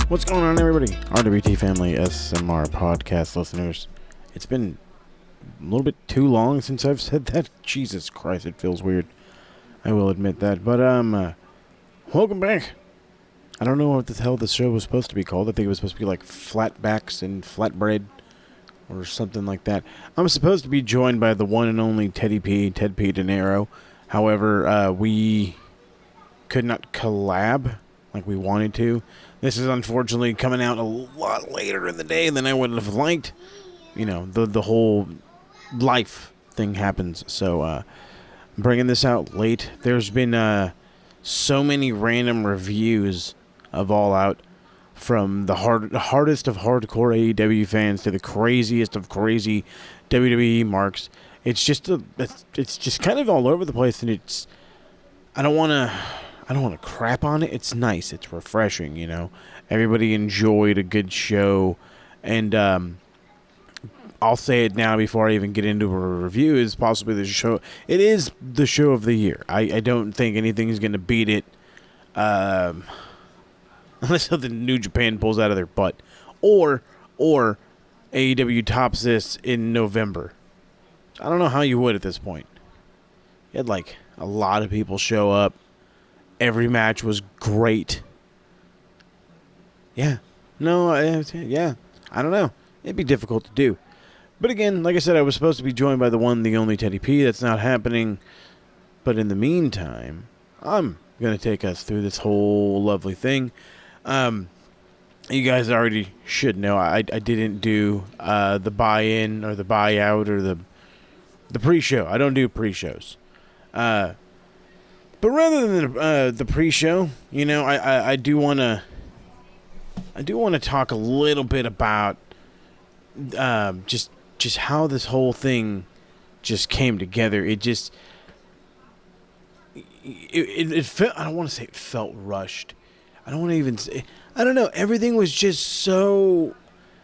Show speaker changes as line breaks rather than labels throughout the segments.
What's going on, everybody? RWT family, SMR podcast listeners. It's been a little bit too long since I've said that. Jesus Christ, it feels weird. I will admit that. But, welcome back. I don't know what the hell this show was supposed to be called. I think it was supposed to be like Flatbacks and Flatbread or something like that. I'm supposed to be joined by the one and only Ted P. De Niro. However, we could not collab like we wanted to. This is unfortunately coming out a lot later in the day than I would have liked. You know, the whole life thing happens. So, I'm bringing this out late. There's been so many random reviews of All Out, from the hardest of hardcore AEW fans to the craziest of crazy WWE marks. It's just it's just kind of all over the place, and I don't want to crap on it. It's nice. It's refreshing, you know. Everybody enjoyed a good show, and I'll say it now before I even get into a review. Is possibly the show. It is the show of the year. I don't think anything is going to beat it, unless something New Japan pulls out of their butt, or AEW tops this in November. I don't know how you would at this point. You had like a lot of people show up. Every match was great. Yeah. No, yeah. I don't know. It'd be difficult to do. But again, like I said, I was supposed to be joined by the one, the only Teddy P. That's not happening. But in the meantime, I'm going to take us through this whole lovely thing. You guys already should know I didn't do the buy-in or the buy-out or the pre-show. I don't do pre-shows. But rather than the pre-show, you know, I do want to talk a little bit about just how this whole thing just came together. It felt, I don't want to say it felt rushed. I don't want to even say, I don't know. Everything was just so,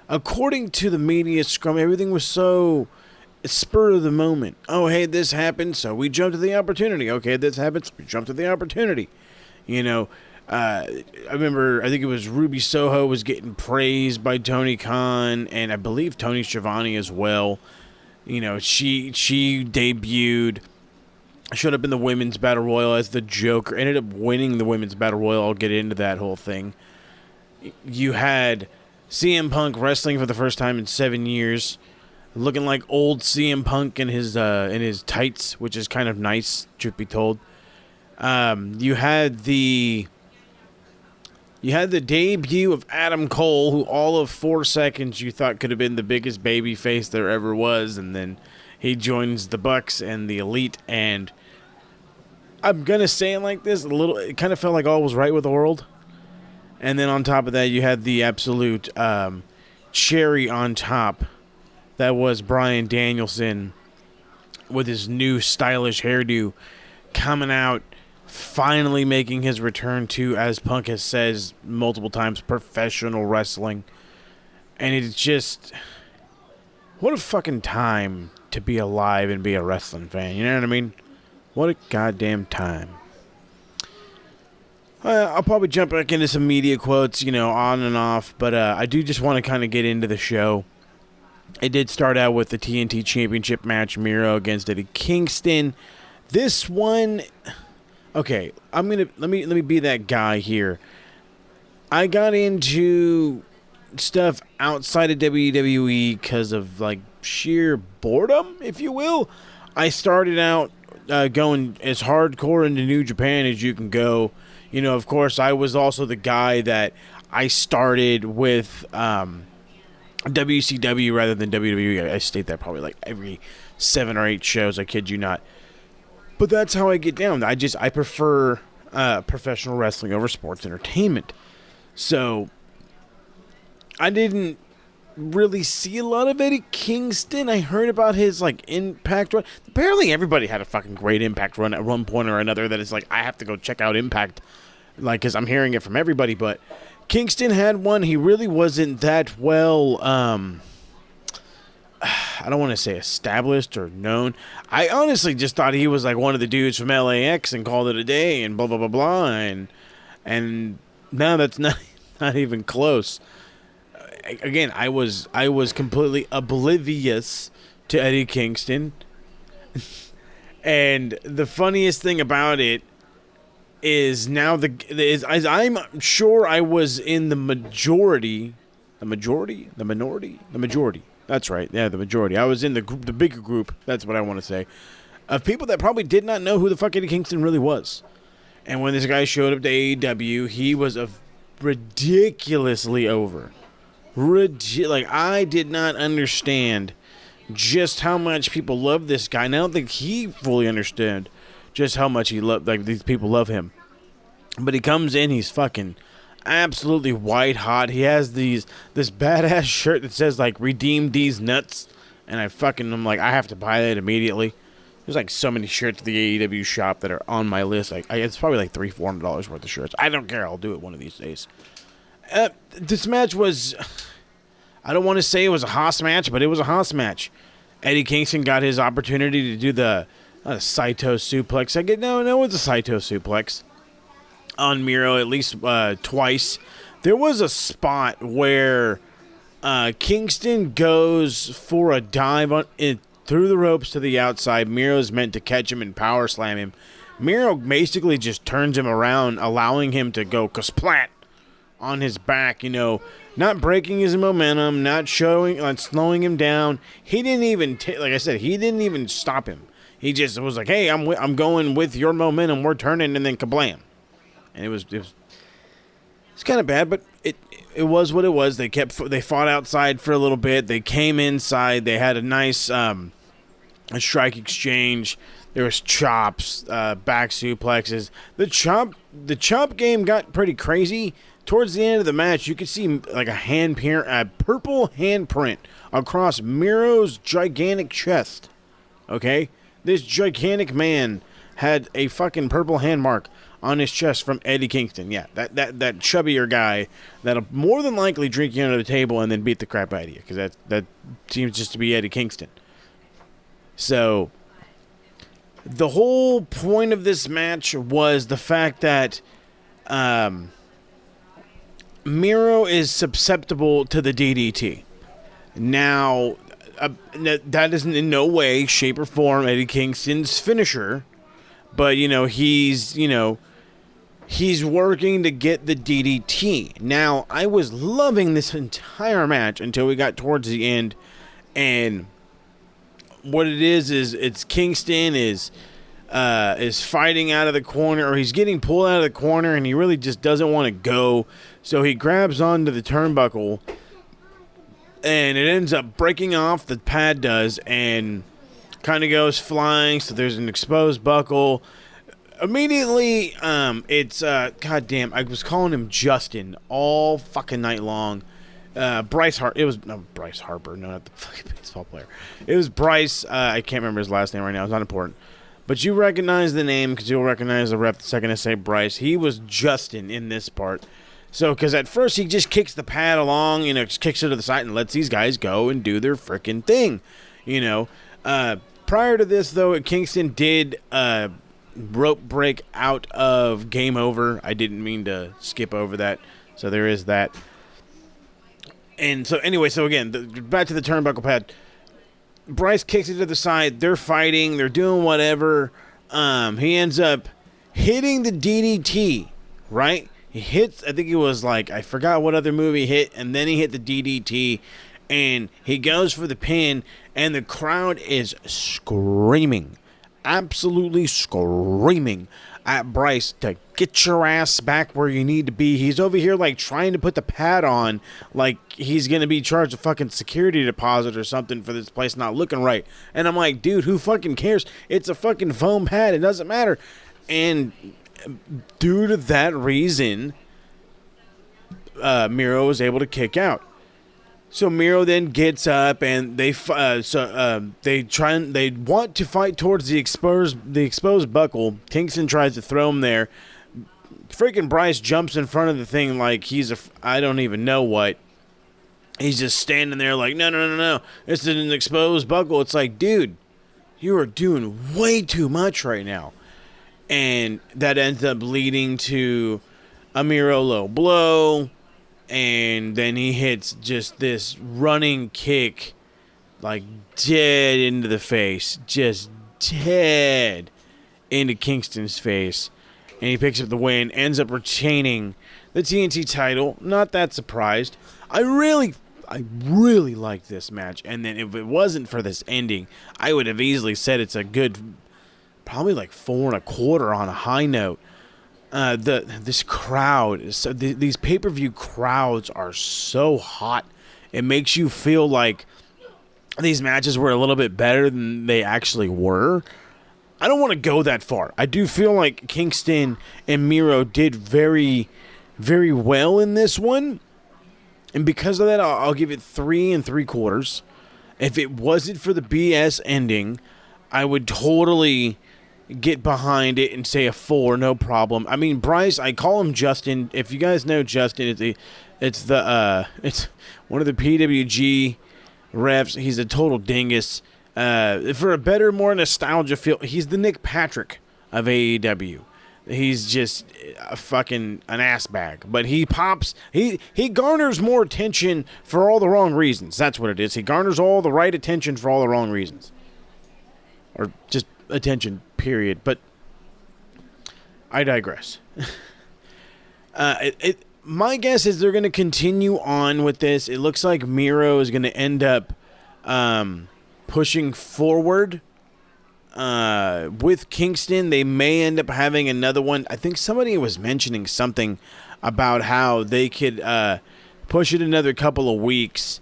according to the media scrum, everything was so spur of the moment. Oh, hey, this happened, so we jumped to the opportunity. Okay, this happened, so we jumped to the opportunity. You know, I remember, I think it was Ruby Soho was getting praised by Tony Khan, and I believe Tony Schiavone as well. You know, she debuted, showed up in the Women's Battle Royal as the Joker, ended up winning the Women's Battle Royal. I'll get into that whole thing. You had CM Punk wrestling for the first time in 7 years, looking like old CM Punk in his tights, which is kind of nice, truth be told. You had the debut of Adam Cole, who all of 4 seconds you thought could have been the biggest baby face there ever was, and then he joins the Bucks and the Elite, and I'm gonna say it like this, it kind of felt like all was right with the world. And then on top of that, you had the absolute cherry on top. That was Bryan Danielson with his new stylish hairdo coming out, finally making his return to, as Punk has says multiple times, professional wrestling. And it's just, what a fucking time to be alive and be a wrestling fan. You know what I mean? What a goddamn time. I'll probably jump back into some media quotes, you know, on and off. But I do just want to kind of get into the show. It did start out with the TNT Championship match, Miro against Eddie Kingston. This one, okay, let me be that guy here. I got into stuff outside of WWE because of like sheer boredom, if you will. I started out going as hardcore into New Japan as you can go. You know, of course, I was also the guy that I started with WCW rather than WWE. I state that probably like every 7 or 8 shows. I kid you not. But that's how I get down. I prefer professional wrestling over sports entertainment. So I didn't really see a lot of Eddie Kingston. I heard about his like Impact run. Apparently everybody had a fucking great Impact run at one point or another that is like, I have to go check out Impact, like, because I'm hearing it from everybody. But Kingston had one. He really wasn't that well I don't want to say established or known. I honestly just thought he was like one of the dudes from LAX and called it a day and blah, blah, blah, blah. And no, that's not not even close. Again, I was completely oblivious to Eddie Kingston. And the funniest thing about it is now I'm sure I was in the majority. The majority. That's right. Yeah, the majority. I was in the bigger group. That's what I want to say. Of people that probably did not know who the fuck Eddie Kingston really was. And when this guy showed up to AEW, he was ridiculously over. Like, I did not understand just how much people love this guy. And I don't think he fully understood just how much these people love him. But he comes in, he's fucking absolutely white hot. He has this badass shirt that says, like, redeem these nuts. And I'm like, I have to buy that immediately. There's like so many shirts at the AEW shop that are on my list. Like, it's probably like $300-$400 worth of shirts. I don't care. I'll do it one of these days. This match was, I don't want to say it was a Haas match, but it was a Haas match. Eddie Kingston got his opportunity to do the Saito suplex. It was a Saito suplex on Miro at least twice. There was a spot where Kingston goes for a dive through the ropes to the outside. Miro's meant to catch him and power slam him. Miro basically just turns him around, allowing him to go kasplat on his back, not breaking his momentum, not slowing him down. He didn't even, like I said, he didn't even stop him. He just was like, hey, I'm going with your momentum, we're turning, and then kablam. And it was kind of bad, but it was what it was. They fought outside for a little bit. They came inside. They had a nice a strike exchange. There was chops, back suplexes. The chop game got pretty crazy. Towards the end of the match, you could see like a purple handprint across Miro's gigantic chest. Okay? This gigantic man had a fucking purple hand mark on his chest from Eddie Kingston. Yeah, that chubbier guy that'll more than likely drink you under the table and then beat the crap out of you, because that seems just to be Eddie Kingston. So the whole point of this match was the fact that Miro is susceptible to the DDT. Now, that isn't in no way, shape, or form Eddie Kingston's finisher, but he's working to get the DDT. Now, I was loving this entire match until we got towards the end, and what it is it's Kingston is fighting out of the corner, or he's getting pulled out of the corner, and he really just doesn't want to go, so he grabs onto the turnbuckle, and it ends up breaking off, the pad does, and kind of goes flying, so there's an exposed buckle. Immediately, it's, goddamn, I was calling him Justin all fucking night long. Bryce Harper, no, not the fucking baseball player. It was Bryce, I can't remember his last name right now, it's not important. But you recognize the name, because you'll recognize the rep the second I say Bryce. He was Justin in this part. So, because at first he just kicks the pad along, just kicks it to the side and lets these guys go and do their freaking thing, Prior to this, though, Kingston did rope break out of Game Over. I didn't mean to skip over that, so there is that. And so, anyway, again, back to the turnbuckle pad. Bryce kicks it to the side. They're fighting. They're doing whatever. He ends up hitting the DDT, right? He hits, I think it was like, I forgot what other move he hit, and then he hit the DDT, and he goes for the pin, and the crowd is screaming, absolutely screaming at Bryce to get your ass back where you need to be. He's over here like trying to put the pad on, like he's going to be charged a fucking security deposit or something for this place not looking right. And I'm like, dude, who fucking cares? It's a fucking foam pad. It doesn't matter. And due to that reason, Miro was able to kick out. So Miro then gets up, and they want to fight towards the exposed buckle. Kingston tries to throw him there. Freaking Bryce jumps in front of the thing like he's I don't even know what. He's just standing there like, no. This is an exposed buckle. It's like, dude, you are doing way too much right now. And that ends up leading to a Miro low blow. and then he hits just this running kick, like dead into the face, just dead into Kingston's face, and he picks up the win, ends up retaining the TNT title. Not that surprised. I really like this match, and then if it wasn't for this ending, I would have easily said it's a good, probably like 4.25 on a high note. This crowd, these pay-per-view crowds are so hot. It makes you feel like these matches were a little bit better than they actually were. I don't want to go that far. I do feel like Kingston and Miro did very, very well in this one. And because of that, I'll give it 3 3/4. If it wasn't for the BS ending, I would totally get behind it and say a 4, no problem. I mean, Bryce, I call him Justin. If you guys know Justin, it's one of the PWG refs. He's a total dingus. For a better, more nostalgia feel, he's the Nick Patrick of AEW. He's just an ass bag. But he pops, he garners more attention for all the wrong reasons. That's what it is. He garners all the right attention for all the wrong reasons. Or just attention, period. But I digress. My guess is they're going to continue on with this. It looks like Miro is going to end up pushing forward with Kingston. They may end up having another one. I think somebody was mentioning something about how they could push it another couple of weeks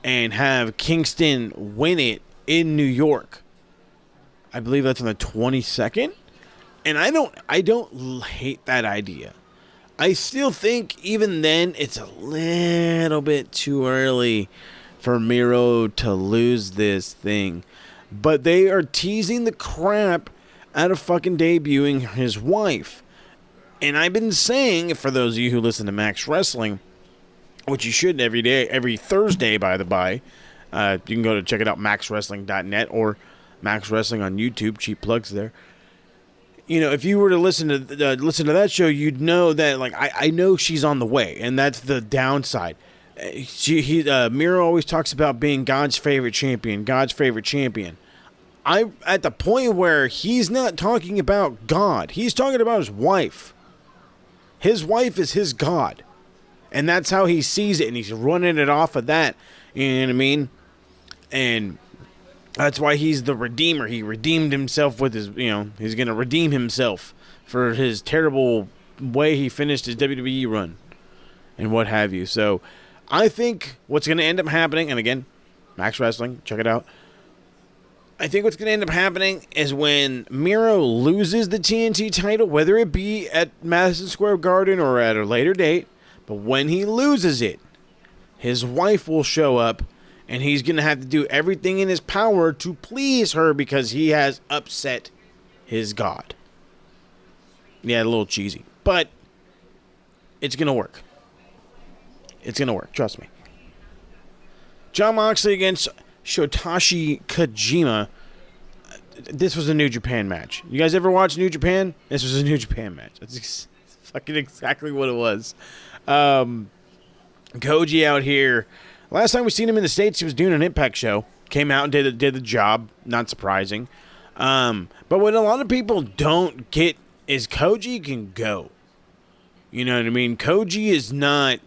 and have Kingston win it in New York. I believe that's on the 22nd. And I don't hate that idea. I still think even then it's a little bit too early for Miro to lose this thing. But they are teasing the crap out of fucking debuting his wife. And I've been saying, for those of you who listen to Max Wrestling, which you should every Thursday, by the by, you can go to check it out, maxwrestling.net or Max Wrestling on YouTube. Cheap plugs there. You know, if you were to listen to that show, you'd know that, like, I know she's on the way, and that's the downside. Miro always talks about being God's favorite champion. I'm at the point where he's not talking about God. He's talking about his wife. His wife is his God. And that's how he sees it, and he's running it off of that. You know what I mean? And that's why he's the Redeemer. He redeemed himself with his, he's going to redeem himself for his terrible way he finished his WWE run and what have you. So I think what's going to end up happening, and again, Max Wrestling, check it out. I think what's going to end up happening is when Miro loses the TNT title, whether it be at Madison Square Garden or at a later date, but when he loses it, his wife will show up, and he's going to have to do everything in his power to please her because he has upset his God. Yeah, a little cheesy, but it's going to work. It's going to work, trust me. Jon Moxley against Shotashi Kojima. This was a New Japan match. You guys ever watch New Japan? This was a New Japan match. That's fucking exactly what it was. Koji out here. Last time we seen him in the States, he was doing an Impact show. Came out and did the job. Not surprising. But what a lot of people don't get is Koji can go. You know what I mean? Koji is not...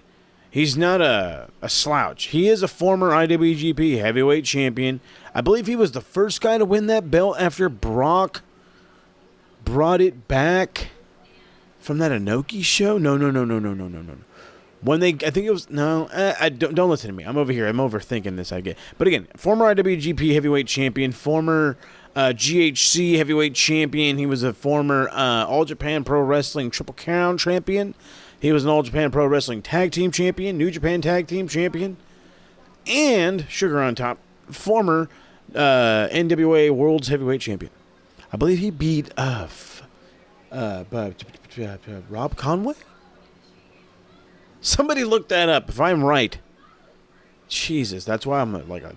He's not a slouch. He is a former IWGP heavyweight champion. I believe he was the first guy to win that belt after Brock brought it back from that Inoki show. No. When I think it was, don't listen to me. I'm over here. I'm overthinking this, I get. But again, former IWGP heavyweight champion, former GHC heavyweight champion. He was a former All Japan Pro Wrestling Triple Crown champion. He was an All Japan Pro Wrestling Tag Team Champion, New Japan Tag Team Champion, and sugar on top, former NWA World's Heavyweight Champion. I believe he beat Rob Conway? Somebody look that up if I'm right. Jesus, that's why I'm like a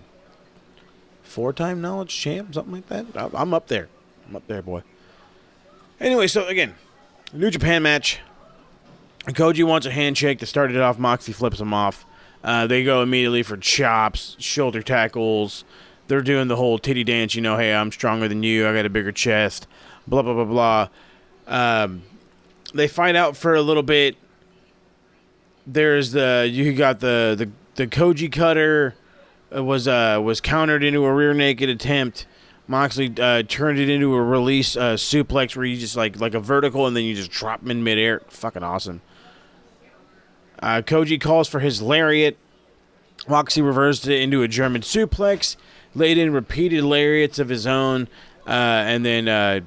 4-time knowledge champ, something like that. I'm up there. I'm up there, boy. Anyway, so again, New Japan match. Koji wants a handshake to start it off. Moxley flips him off. They go immediately for chops, shoulder tackles. They're doing the whole titty dance. Hey, I'm stronger than you. I got a bigger chest. Blah, blah, blah, blah. They fight out for a little bit. There's you got the Koji cutter was countered into a rear naked attempt. Moxley turned it into a release suplex where you just like a vertical and then you just drop him in midair. Fucking awesome. Koji calls for his lariat. Moxley reversed it into a German suplex, laid in repeated lariats of his own, and then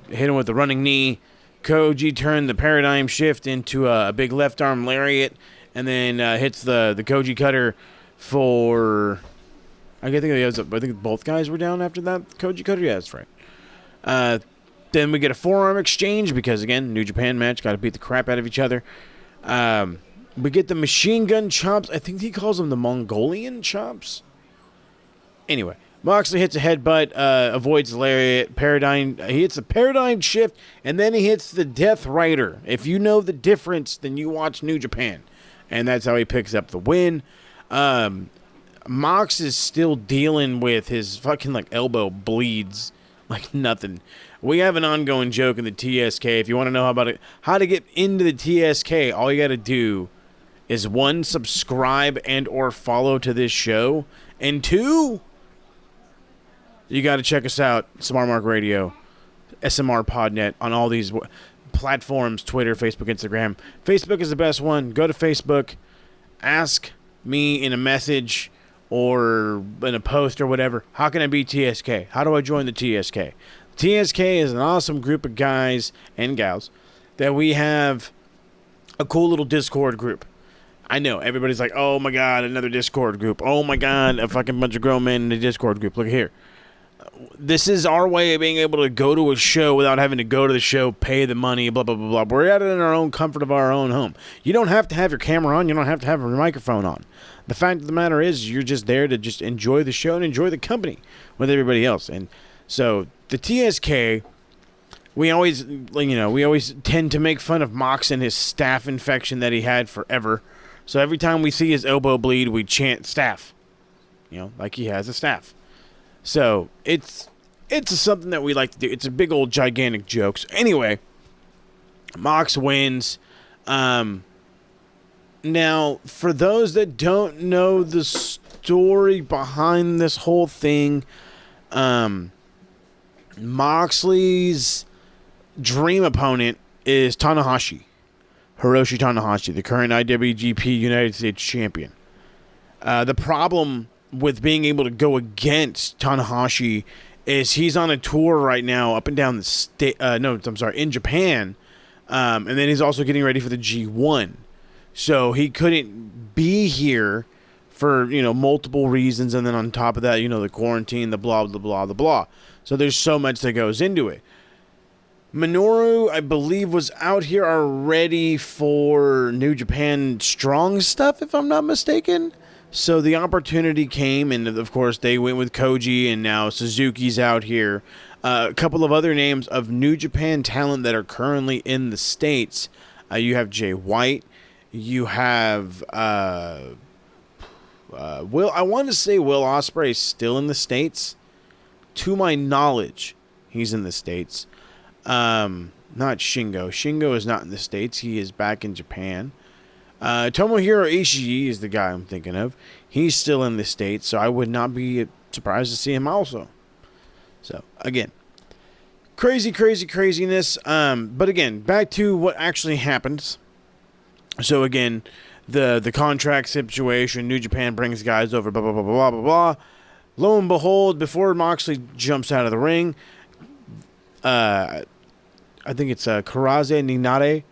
hit him with a running knee. Koji turned the paradigm shift into a big left arm lariat, and then hits the Koji cutter for. I think both guys were down after that. Koji cutter, yeah, that's right. Then we get a forearm exchange because again, New Japan match, got to beat the crap out of each other. We get the machine gun chops. I think he calls them the Mongolian chops. Anyway, Moxley hits a headbutt, avoids lariat, he hits a paradigm shift, and then he hits the Death Rider. If you know the difference, then you watch New Japan. And that's how he picks up the win. Mox is still dealing with his fucking elbow bleeds like nothing. We have an ongoing joke in the TSK. If you want to know how to get into the TSK, all you got to do is 1, subscribe and or follow to this show, and 2, you got to check us out, Smart Mark Radio, SMR Podnet, on all these platforms, Twitter, Facebook, Instagram. Facebook is the best one. Go to Facebook, ask me in a message or in a post or whatever, how can I be TSK? How do I join the TSK? TSK is an awesome group of guys and gals that we have a cool little Discord group. I know, everybody's like, oh my God, another Discord group. Oh my God, a fucking bunch of grown men in a Discord group. Look here. This is our way of being able to go to a show without having to go to the show, pay the money, blah, blah, blah, blah. We're at it in our own comfort of our own home. You don't have to have your camera on. You don't have to have your microphone on. The fact of the matter is you're just there to just enjoy the show and enjoy the company with everybody else. And so the TSK, we always tend to make fun of Mox and his staph infection that he had forever. So every time we see his elbow bleed, we chant staph, like he has a staph. So it's something that we like to do. It's a big old gigantic joke. So anyway, Mox wins. Now, for those that don't know the story behind this whole thing, Moxley's dream opponent is Hiroshi Tanahashi, the current IWGP United States champion. The problem with being able to go against Tanahashi is he's on a tour right now up and down the state. In Japan. And then he's also getting ready for the G1. So he couldn't be here for, multiple reasons. And then on top of that, the quarantine, the blah, blah, blah, the blah. So there's so much that goes into it. Minoru, I believe, was out here already for New Japan Strong stuff, if I'm not mistaken. So the opportunity came, and of course they went with Koji, and now Suzuki's out here. A couple of other names of New Japan talent that are currently in the States. You have Jay White. You have Will. I want to say Will Ospreay is still in the States. To my knowledge, he's in the States. Not Shingo. Shingo is not in the States. He is back in Japan. Tomohiro Ishii is the guy I'm thinking of. He's still in the States, so I would not be surprised to see him also. So, again, craziness. But again, back to what actually happens. So, again, the contract situation, New Japan brings guys over, blah, blah, blah, blah, blah, blah. Lo and behold, before Moxley jumps out of the ring, I think it's Karaze Ninare.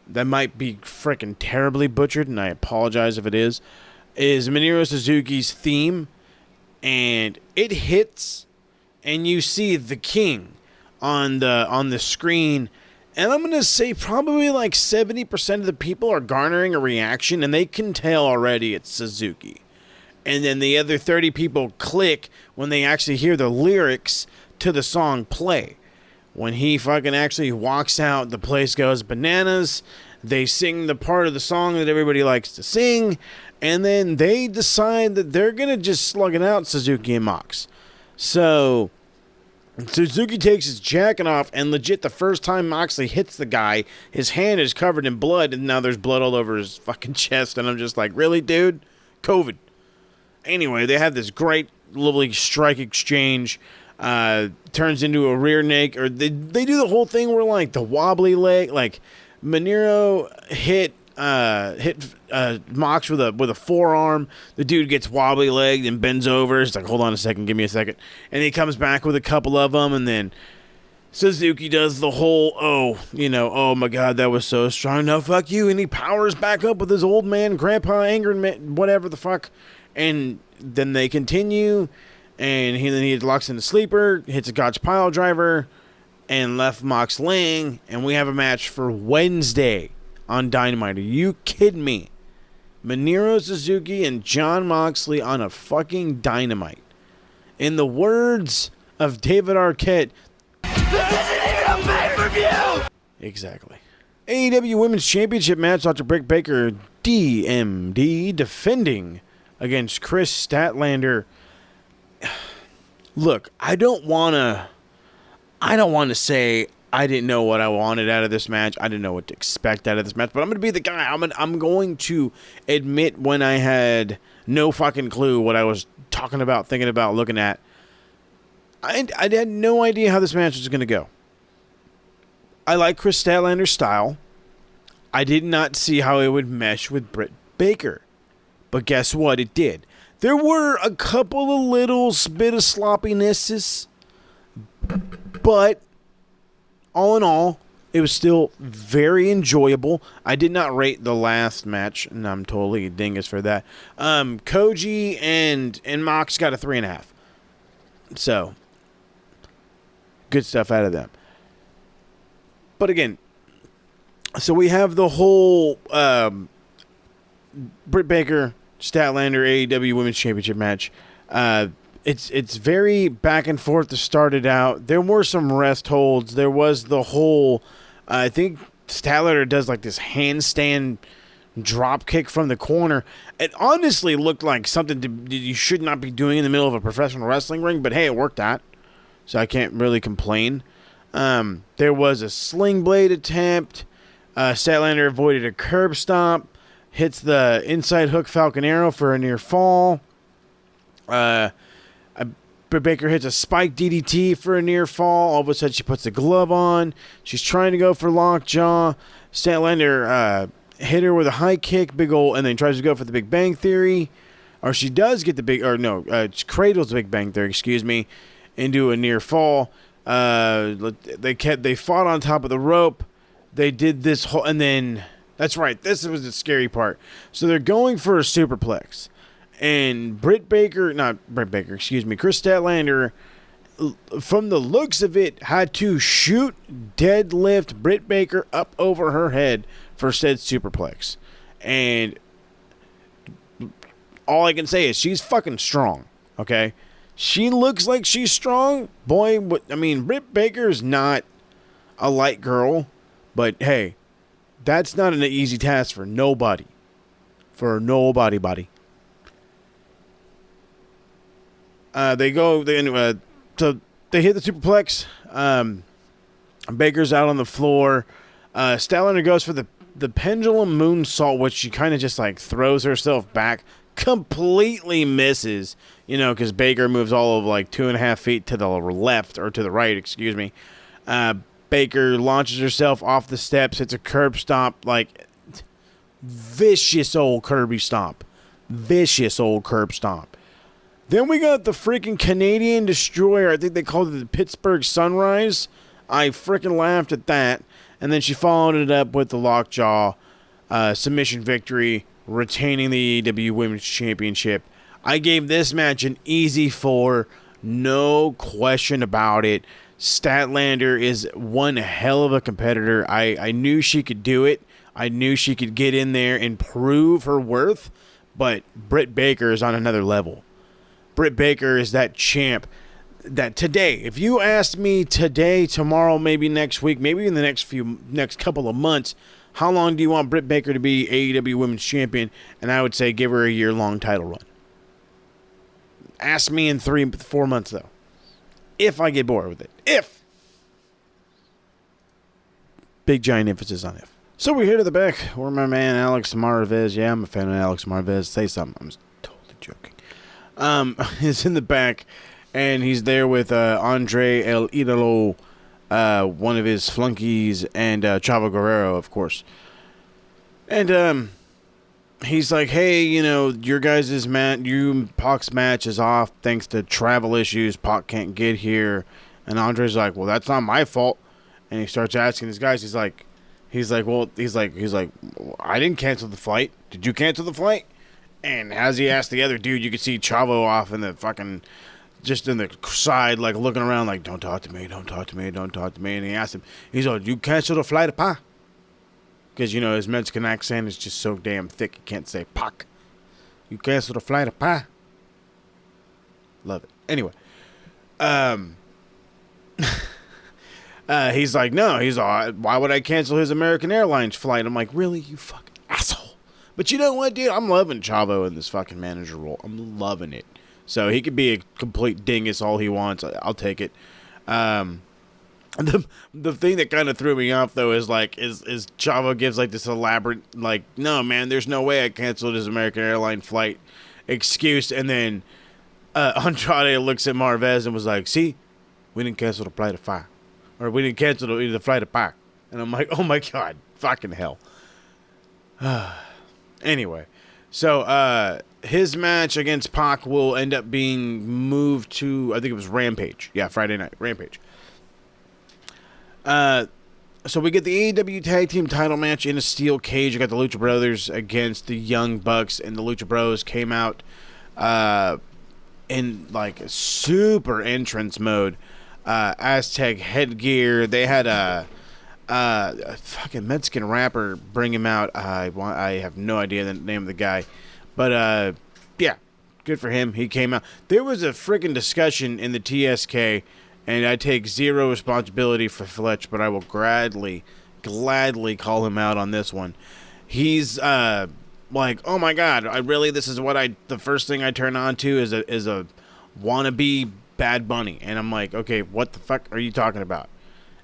That might be freaking terribly butchered, and I apologize if it is Minoru Suzuki's theme, and it hits, and you see the King on the screen, and I'm going to say probably like 70% of the people are garnering a reaction, and they can tell already it's Suzuki. And then the other 30 people click when they actually hear the lyrics to the song play. When he fucking actually walks out, the place goes bananas. They sing the part of the song that everybody likes to sing, and then they decide that they're going to just slug it out, Suzuki and Mox. So Suzuki takes his jacket off, and legit, the first time Moxley hits the guy, his hand is covered in blood, and now there's blood all over his fucking chest, and I'm just like, really, dude? COVID. Anyway, they have this great, lovely strike exchange. Turns into a rear naked, or they do the whole thing where, like, the wobbly leg, like, Monero hit Mox with a forearm. The dude gets wobbly legged and bends over. He's like, hold on a second, give me a second. And he comes back with a couple of them, and then Suzuki does the whole, oh my God, that was so strong. No, fuck you. And he powers back up with his old man, grandpa, anger, whatever the fuck. And then they continue, and he locks in the sleeper, hits a Gotch pile driver, and left Mox laying, and we have a match for Wednesday on Dynamite. Are you kidding me? Minoru Suzuki and Jon Moxley on a fucking Dynamite. In the words of David Arquette, this isn't even a pay-per-view! Exactly. AEW Women's Championship match, Dr. Britt Baker, DMD, defending against Chris Statlander. Look, I don't want to say I didn't know what I wanted out of this match. I didn't know what to expect out of this match. But I'm going to be the guy. I'm going to admit when I had no fucking clue what I was talking about, thinking about, looking at. I had no idea how this match was going to go. I like Chris Statlander's style. I did not see how it would mesh with Britt Baker. But guess what? It did. There were a couple of little bit of sloppinesses. But all in all, it was still very enjoyable. I did not rate the last match, and I'm totally a dingus for that. Koji and Mox got a 3.5. So, good stuff out of them. But again, so we have the whole Britt Baker, Statlander, AEW Women's Championship match. It's very back and forth to start it out. There were some rest holds. There was the whole, I think Statlander does like this handstand drop kick from the corner. It honestly looked like something you should not be doing in the middle of a professional wrestling ring, but hey, it worked out. So I can't really complain. There was a sling blade attempt. Statlander avoided a curb stomp. Hits the inside hook Falcon Arrow for a near fall. Britt Baker hits a spike DDT for a near fall. All of a sudden, she puts the glove on. She's trying to go for lockjaw. Statlander hit her with a high kick, big ol', and then tries to go for the Big Bang Theory. Or she does get she cradles the Big Bang Theory, into a near fall. They fought on top of the rope. They did this whole, and then that's right. This was the scary part. So they're going for a superplex. And Chris Statlander, from the looks of it, had to shoot, deadlift Britt Baker up over her head for said superplex. And all I can say is she's fucking strong, okay? She looks like she's strong. Boy, Britt Baker's not a light girl, but hey, that's not an easy task for nobody. Buddy. So they hit the superplex. Baker's out on the floor. Statlander goes for the pendulum moonsault, which she kind of just like throws herself back. Completely misses, because Baker moves all of like 2.5 feet to the left, or to the right, Baker launches herself off the steps, hits a curb stomp, like vicious old Kirby stomp. Vicious old curb stomp. Then we got the freaking Canadian Destroyer. I think they called it the Pittsburgh Sunrise. I freaking laughed at that. And then she followed it up with the lockjaw submission victory, retaining the AEW Women's Championship. I gave this match an easy 4. No question about it. Statlander is one hell of a competitor. I knew she could do it. I knew she could get in there and prove her worth. But Britt Baker is on another level. Britt Baker is that champ that today, if you asked me today, tomorrow, maybe next week, maybe in the next couple of months, How long do you want Britt Baker to be AEW Women's Champion? And I would say give her a year-long title run. Ask me in 3-4 months, though. If I get bored with it. If. Big, giant emphasis on if. So we're here to the back where my man Alex Marvez, yeah, I'm a fan of Alex Marvez. Say something. I'm totally joking. Is in the back, and he's there with Andre El Idolo, one of his flunkies, and Chavo Guerrero, of course. And he's like, hey, you know, your guys' Pac's match is off thanks to travel issues. Pac can't get here. And Andre's like, well, that's not my fault. And he starts asking his guys, he's like, I didn't cancel the flight. Did you cancel the flight? And as he asked the other dude, you could see Chavo off in the fucking, just in the side, like looking around, like, don't talk to me, don't talk to me, don't talk to me. And he asked him, he's like, you cancel the flight of Pa? Because, you know, his Mexican accent is just so damn thick, he can't say Pac. You cancel the flight of Pa? Love it. Anyway. He's like, no. He's like, why would I cancel his American Airlines flight? I'm like, really? You fucking asshole. But you know what, dude? I'm loving Chavo in this fucking manager role. I'm loving it. So he could be a complete dingus all he wants. I'll take it. The thing that kind of threw me off, though, is Chavo gives, like, this elaborate, like, no, man, there's no way I canceled his American Airlines flight excuse. And then Andrade looks at Marvez and was like, see, we didn't cancel the flight of fire. Or we didn't cancel the flight of Pac. And I'm like, oh my God, fucking hell. Anyway, so his match against Pac will end up being moved to, I think it was Rampage. Yeah, Friday night, Rampage. So we get the AEW Tag Team title match in a steel cage. You got the Lucha Brothers against the Young Bucks, and the Lucha Bros came out in like a super entrance mode. Aztec headgear. They had a fucking Mexican rapper bring him out. I have no idea the name of the guy, but yeah, good for him. He came out. There was a freaking discussion in the TSK, and I take zero responsibility for Fletch, but I will gladly call him out on this one. He's like, oh my God, this is what the first thing I turn on to is a wannabe Bad Bunny. And I'm like, okay, what the fuck are you talking about?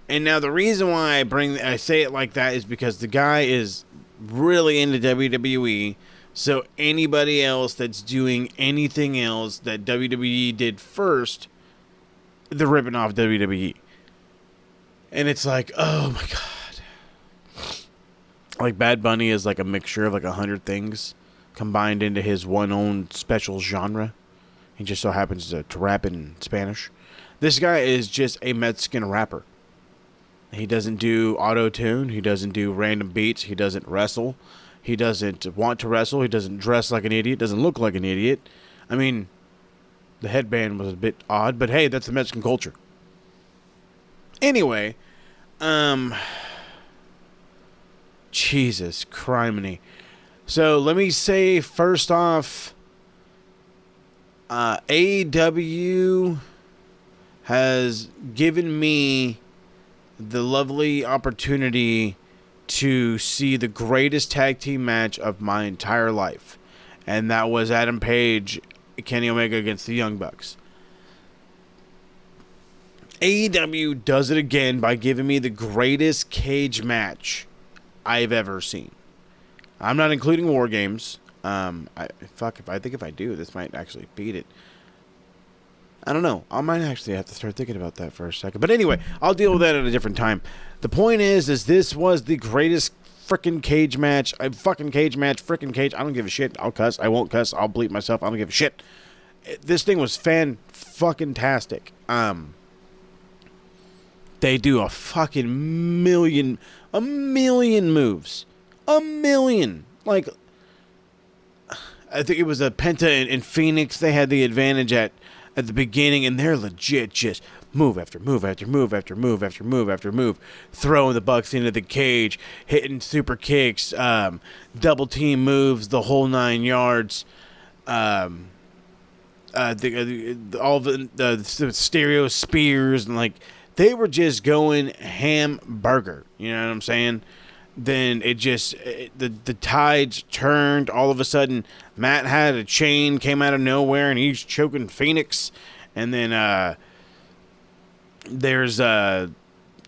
And now the reason why I say it like that is because the guy is really into WWE. So anybody else that's doing anything else that WWE did first, they're ripping off WWE. And it's like, oh my God. Like Bad Bunny is like a mixture of like 100 things combined into his one own special genre. He just so happens to rap in Spanish. This guy is just a Mexican rapper. He doesn't do auto-tune. He doesn't do random beats. He doesn't wrestle. He doesn't want to wrestle. He doesn't dress like an idiot. Doesn't look like an idiot. I mean, the headband was a bit odd, but hey, that's the Mexican culture. Anyway, Jesus criminy. So let me say first off, AEW has given me the lovely opportunity to see the greatest tag team match of my entire life. And that was Adam Page, Kenny Omega against the Young Bucks. AEW does it again by giving me the greatest cage match I've ever seen. I'm not including War Games. If I do, this might actually beat it. I don't know. I might actually have to start thinking about that for a second. But anyway, I'll deal with that at a different time. The point is this was the greatest freaking cage match. Freaking cage. I don't give a shit. I'll cuss. I won't cuss. I'll bleep myself. I don't give a shit. This thing was fan-fucking-tastic. They do a fucking million moves. A million. Like, I think it was a Penta in Phoenix. They had the advantage at the beginning, and they're legit just move after move after move after move after move after move, throwing the Bucks into the cage, hitting super kicks, double team moves, the whole 9 yards. All the stereo spears, and like they were just going hamburger. You know what I'm saying? then the tides turned. All of a sudden, Matt had a chain, came out of nowhere, and he's choking Phoenix. And then there's a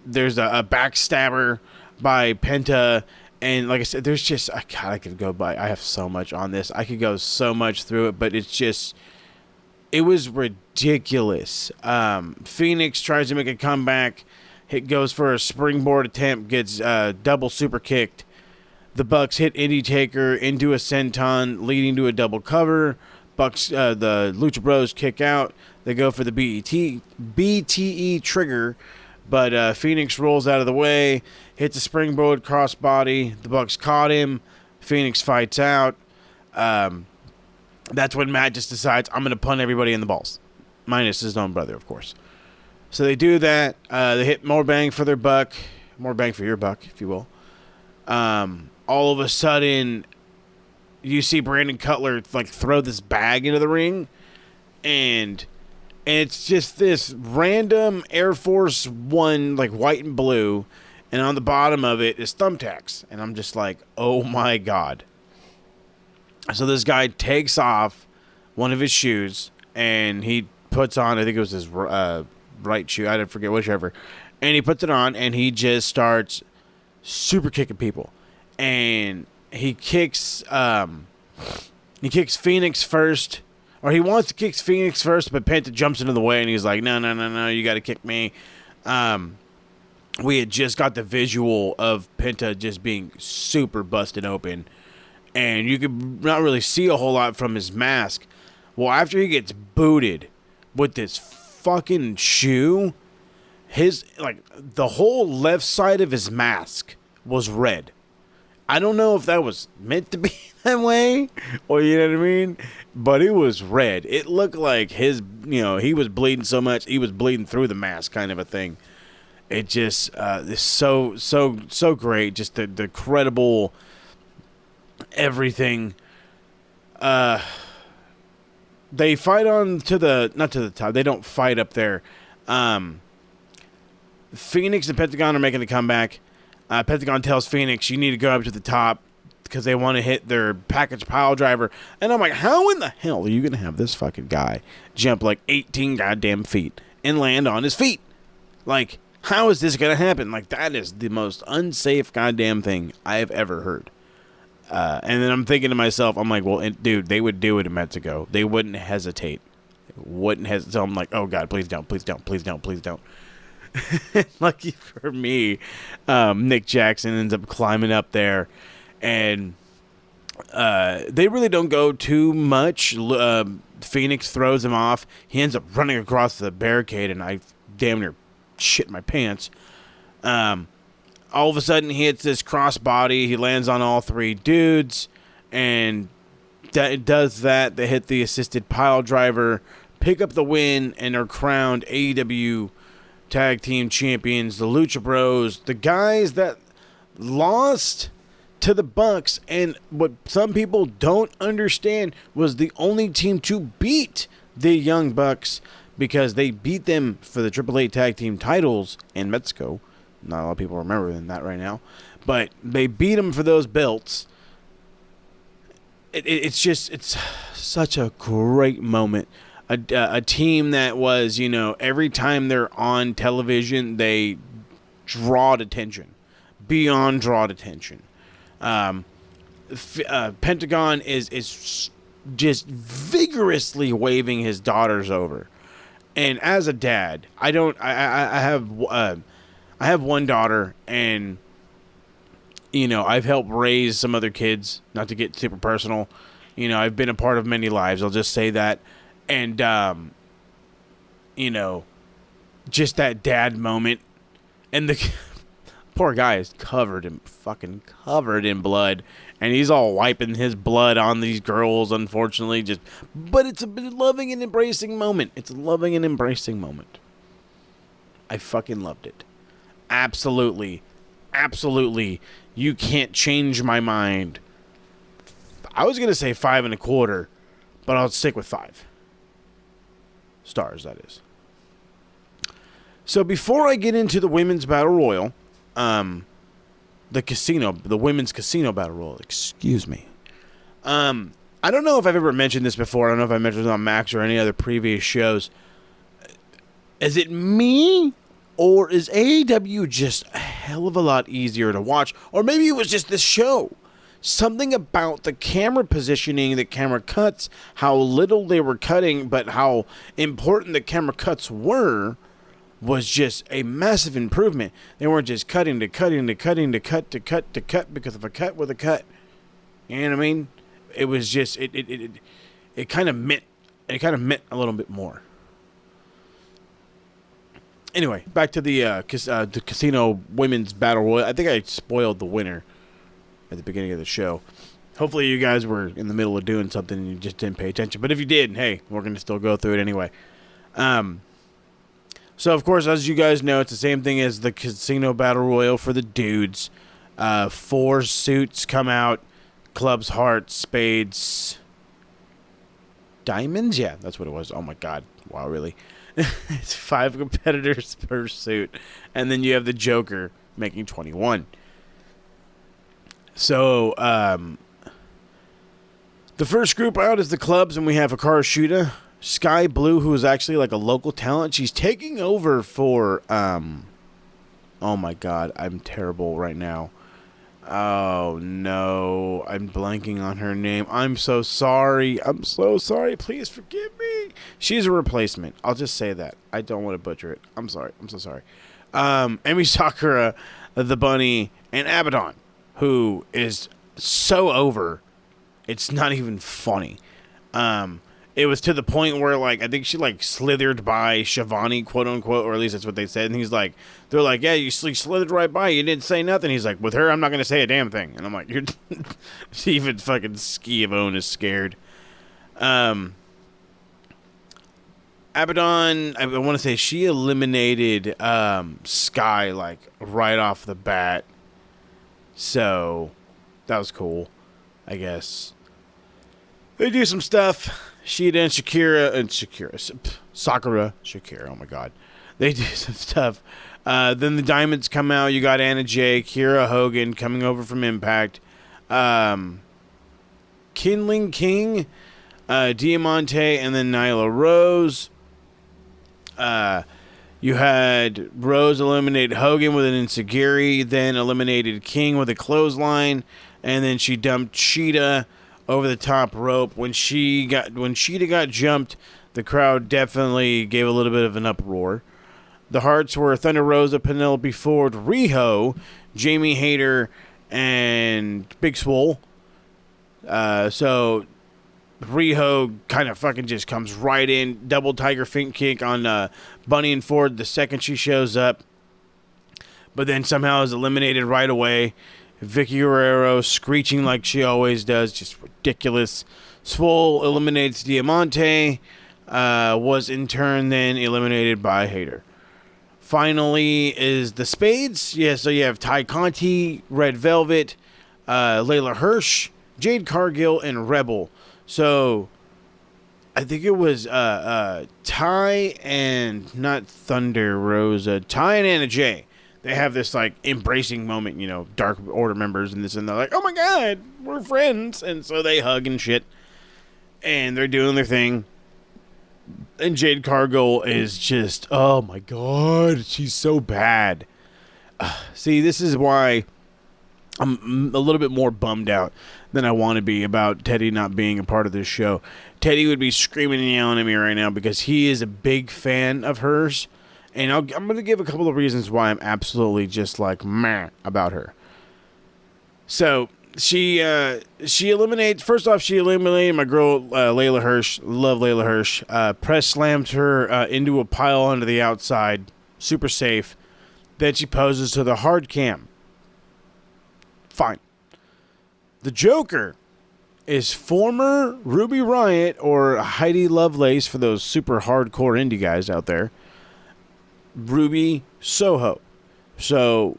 backstabber by Penta. And like I said, there's just, I could go by. I have so much on this. I could go so much through it, but it's just, it was ridiculous. Phoenix tries to make a comeback. Goes for a springboard attempt, gets double super kicked. The Bucks hit Indie Taker into a senton, leading to a double cover. The Lucha Bros kick out. They go for the BTE trigger, but Phoenix rolls out of the way, hits a springboard crossbody. The Bucks caught him. Phoenix fights out. That's when Matt just decides, I'm going to punt everybody in the balls. Minus his own brother, of course. So they do that. They hit more bang for their buck. More bang for your buck, if you will. All of a sudden, you see Brandon Cutler throw this bag into the ring. And it's just this random Air Force One, white and blue. And on the bottom of it is thumbtacks. And I'm just like, oh my God. So this guy takes off one of his shoes. And he puts on, I think it was his right shoe, I didn't forget whichever, and he puts it on and he just starts super kicking people, and he kicks Phoenix first, or he wants to kick Phoenix first, but Penta jumps into the way and he's like, no, you got to kick me. We had just got the visual of Penta just being super busted open, and you could not really see a whole lot from his mask. Well, after he gets booted with this fucking shoe, the whole left side of his mask was red. I don't know if that was meant to be that way, or you know what I mean, but it was red. It looked like his, he was bleeding so much he was bleeding through the mask, kind of a thing. It just is so great. Just the credible everything. They fight on not to the top. They don't fight up there. Phoenix and Pentagon are making a comeback. Pentagon tells Phoenix, you need to go up to the top because they want to hit their package pile driver. And I'm like, how in the hell are you going to have this fucking guy jump 18 goddamn feet and land on his feet? How is this going to happen? That is the most unsafe goddamn thing I have ever heard. And then I'm thinking to myself, I'm like, well, dude, they would do it in Mexico. They wouldn't hesitate. So I'm like, oh, God, please don't. Lucky for me, Nick Jackson ends up climbing up there. And they really don't go too much. Phoenix throws him off. He ends up running across the barricade, and I damn near shit my pants. All of a sudden, he hits this crossbody. He lands on all three dudes, and does that. They hit the assisted pile driver, pick up the win, and are crowned AEW Tag Team Champions. The Lucha Bros, the guys that lost to the Bucks, and what some people don't understand was the only team to beat the Young Bucks, because they beat them for the AAA Tag Team titles in Mexico. Not a lot of people remember that right now, but they beat them for those belts. It's such a great moment. A team that was, every time they're on television, they draw attention, beyond draw attention. Pentagon is just vigorously waving his daughters over, and as a dad, I have one daughter, and, I've helped raise some other kids, not to get super personal. I've been a part of many lives. I'll just say that. And, just that dad moment. And the poor guy is covered in blood. And he's all wiping his blood on these girls, unfortunately. But it's a loving and embracing moment. I fucking loved it. Absolutely. You can't change my mind. I was going to say 5.25, but I'll stick with 5 stars, that is. So before I get into the Women's Battle Royal, the women's casino battle royal. Excuse me. I don't know if I've ever mentioned this before. I don't know if I mentioned it on Max or any other previous shows. Is it me, or is AEW just a hell of a lot easier to watch? Or maybe it was just this show. Something about the camera positioning, the camera cuts, how little they were cutting, but how important the camera cuts were, was just a massive improvement. They weren't just cutting to cutting to cutting to cut to cut to cut because of a cut with a cut. You know what I mean? It was just it kind of meant a little bit more. Anyway, back to the casino women's battle royal. I think I spoiled the winner at the beginning of the show. Hopefully you guys were in the middle of doing something and you just didn't pay attention. But if you did, hey, we're going to still go through it anyway. So, of course, as you guys know, it's the same thing as the casino battle royal for the dudes. 4 suits come out. Clubs, hearts, spades, diamonds? Yeah, that's what it was. Oh, my God. Wow, really? It's 5 competitors per suit. And then you have the Joker making 21. So, the first group out is the clubs, and we have Hikaru Shida. Sky Blue, who is actually like a local talent. She's taking over for, oh my God, I'm terrible right now. Oh no, I'm blanking on her name. I'm so sorry. Please forgive me. She's a replacement. I'll just say that. I don't want to butcher it. I'm sorry. I'm so sorry. Emi Sakura, the bunny, and Abaddon, who is so over. It's not even funny. It was to the point where, like, I think she, like, slithered by Shivani, quote unquote, or at least that's what they said. And he's like, they're like, yeah, you slithered right by. You didn't say nothing. He's like, with her, I'm not going to say a damn thing. And I'm like, you're even fucking Ski-Avone is scared. Abaddon, I want to say she eliminated Sky, like, right off the bat. So that was cool, I guess. They do some stuff. Shida and Sakura, oh my God. They do some stuff. Then the Diamonds come out. You got Anna Jay, Kiera Hogan coming over from Impact. Kinling King, Diamante, and then Nyla Rose. You had Rose eliminate Hogan with an enziguri, then eliminated King with a clothesline, and then she dumped Shida over the top rope. When Shida got jumped, the crowd definitely gave a little bit of an uproar. The Hearts were Thunder Rosa, Penelope Ford, Riho, Jamie Hayter, and Big Swole. So Riho kind of fucking just comes right in, double tiger fin kick on Bunny and Ford the second she shows up, but then somehow is eliminated right away. Vicky Guerrero screeching like she always does, just ridiculous. Swole eliminates Diamante, was in turn then eliminated by Hayter. Finally is the Spades. Yeah, so you have Ty Conti, Red Velvet, Layla Hirsch, Jade Cargill, and Rebel. So I think it was Ty and not Thunder Rosa, Ty and Anna Jay. They have this, like, embracing moment, you know, Dark Order members and this, and they're like, oh my God, we're friends. And so they hug and shit. And they're doing their thing. And Jade Cargill is just, oh my God, she's so bad. See, this is why I'm a little bit more bummed out than I want to be about Teddy not being a part of this show. Teddy would be screaming and yelling at me right now because he is a big fan of hers. And I'm going to give a couple of reasons why I'm absolutely just like meh about her. So she eliminates. First off, she eliminated my girl Layla Hirsch. Love Layla Hirsch. Press slammed her into a pile onto the outside. Super safe. Then she poses to the hard cam. Fine. The Joker is former Ruby Riott or Heidi Lovelace for those super hardcore indie guys out there. Ruby Soho. So,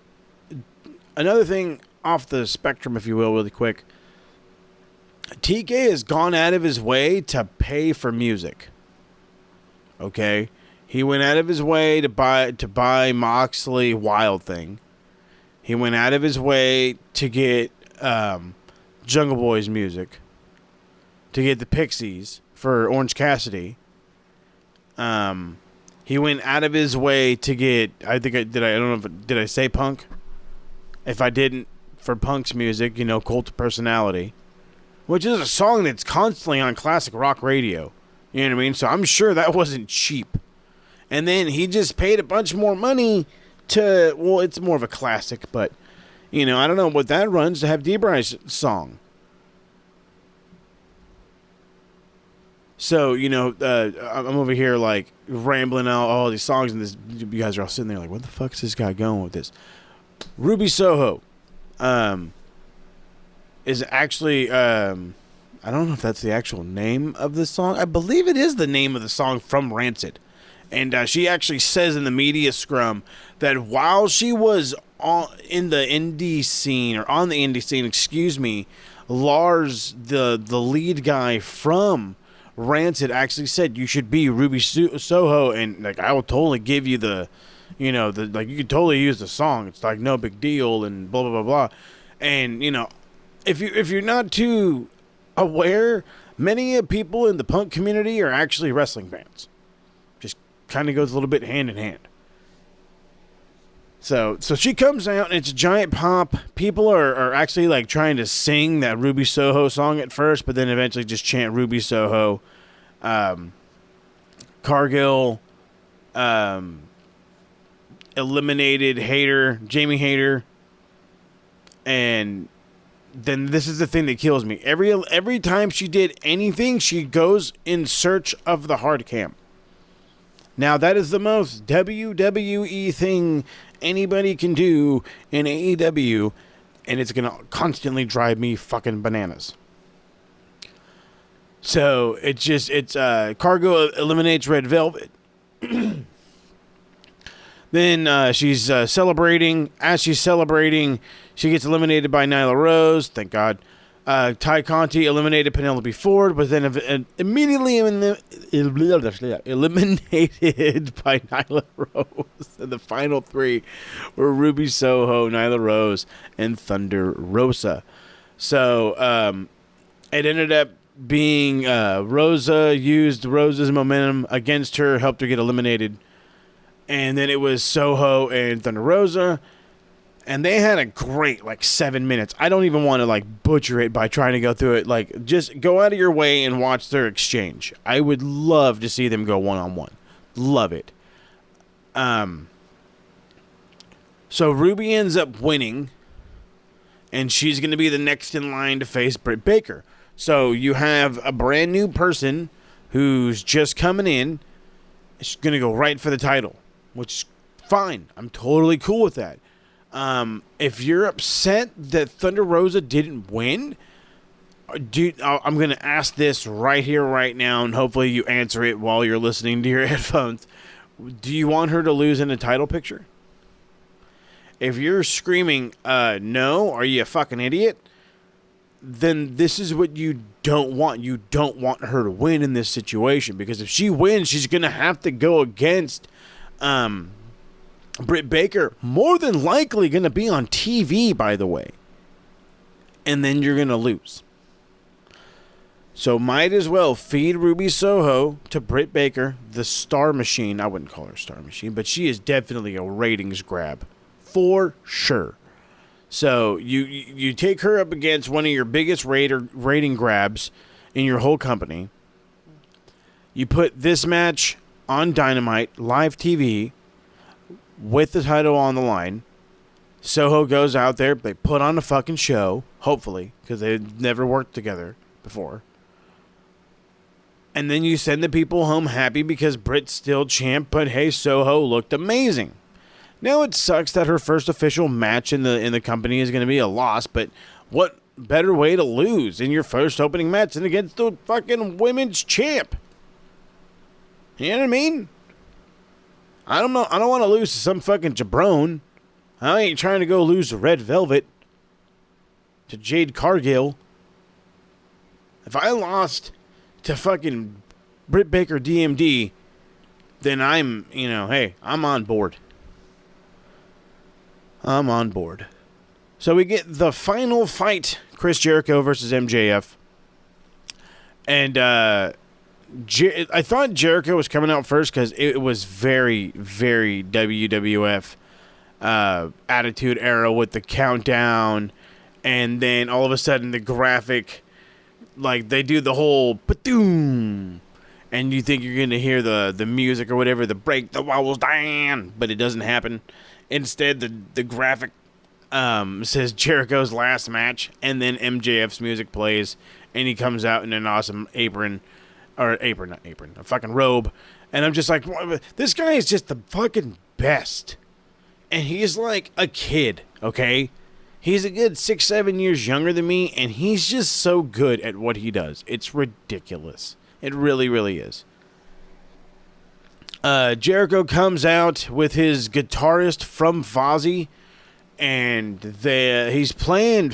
another thing off the spectrum, if you will, really quick. TK has gone out of his way to pay for music. Okay? He went out of his way to buy Moxley Wild Thing. He went out of his way to get Jungle Boy's music, to get the Pixies for Orange Cassidy. He went out of his way to get, I don't know if, did I say Punk? If I didn't, for Punk's music, Cult of Personality, which is a song that's constantly on classic rock radio. You know what I mean? So I'm sure that wasn't cheap. And then he just paid a bunch more money to, well, it's more of a classic, but, I don't know what that runs to have D-Bry's song. So, I'm over here, like, rambling out all these songs, and you guys are all sitting there like, what the fuck is this guy going with this? Ruby Soho is actually, I don't know if that's the actual name of the song. I believe it is the name of the song from Rancid. And she actually says in the media scrum that while she was on the indie scene, Lars, the lead guy from Rancid, actually said you should be Ruby Soho, and like I will totally give you the, you could totally use the song. It's like no big deal and blah blah blah blah. And if you're not too aware, many people in the punk community are actually wrestling fans. Just kind of goes a little bit hand in hand. So she comes out and it's a giant pop. People are actually like trying to sing that Ruby Soho song at first, but then eventually just chant Ruby Soho. Cargill eliminated Jamie Hayter, and then this is the thing that kills me. Every time she did anything, she goes in search of the hard cam. Now that is the most WWE thing anybody can do in AEW, and it's gonna constantly drive me fucking bananas. So it's Cargo eliminates Red Velvet. Then she's celebrating. As she's celebrating, she gets eliminated by Nyla Rose. Thank God. Ty Conti eliminated Penelope Ford, but then immediately eliminated by Nyla Rose. And the final three were Ruby Soho, Nyla Rose, and Thunder Rosa. So it ended up being Rosa used Rosa's momentum against her, helped her get eliminated. And then it was Soho and Thunder Rosa. And they had a great, 7 minutes. I don't even want to, butcher it by trying to go through it. Just go out of your way and watch their exchange. I would love to see them go one-on-one. Love it. So Ruby ends up winning. And she's going to be the next in line to face Britt Baker. So you have a brand new person who's just coming in. She's going to go right for the title. Which is fine. I'm totally cool with that. If you're upset that Thunder Rosa didn't win, dude, I'm going to ask this right here, right now, and hopefully you answer it while you're listening to your headphones. Do you want her to lose in a title picture? If you're screaming, no, are you a fucking idiot? Then this is what you don't want. You don't want her to win in this situation, because if she wins, she's going to have to go against, Britt Baker, more than likely going to be on TV, by the way. And then you're going to lose. So might as well feed Ruby Soho to Britt Baker, the Star Machine. I wouldn't call her Star Machine, but she is definitely a ratings grab. For sure. So you take her up against one of your biggest rating grabs in your whole company. You put this match on Dynamite, live TV, with the title on the line. Soho goes out there. They put on a fucking show, hopefully, because they've never worked together before. And then you send the people home happy because Britt's still champ, but hey, Soho looked amazing. Now it sucks that her first official match in the company is going to be a loss, but what better way to lose in your first opening match than against the fucking women's champ? You know what I mean? I don't know. I don't want to lose to some fucking jabron. I ain't trying to go lose to Red Velvet, to Jade Cargill. If I lost to fucking Britt Baker DMD, then I'm, hey, I'm on board. I'm on board. So we get the final fight, Chris Jericho versus MJF. And I thought Jericho was coming out first because it was very, very WWF Attitude Era with the countdown. And then all of a sudden the graphic, like they do the whole pa-doom. And you think you're going to hear the music or whatever, the break the walls down. But it doesn't happen. Instead, the graphic says Jericho's last match, and then MJF's music plays, and he comes out in an awesome a fucking robe, and I'm just like, this guy is just the fucking best, and he's like a kid, okay? He's a good 6-7 years younger than me, and he's just so good at what he does. It's ridiculous. It really, really is. Jericho comes out with his guitarist from Fozzy, and he's playing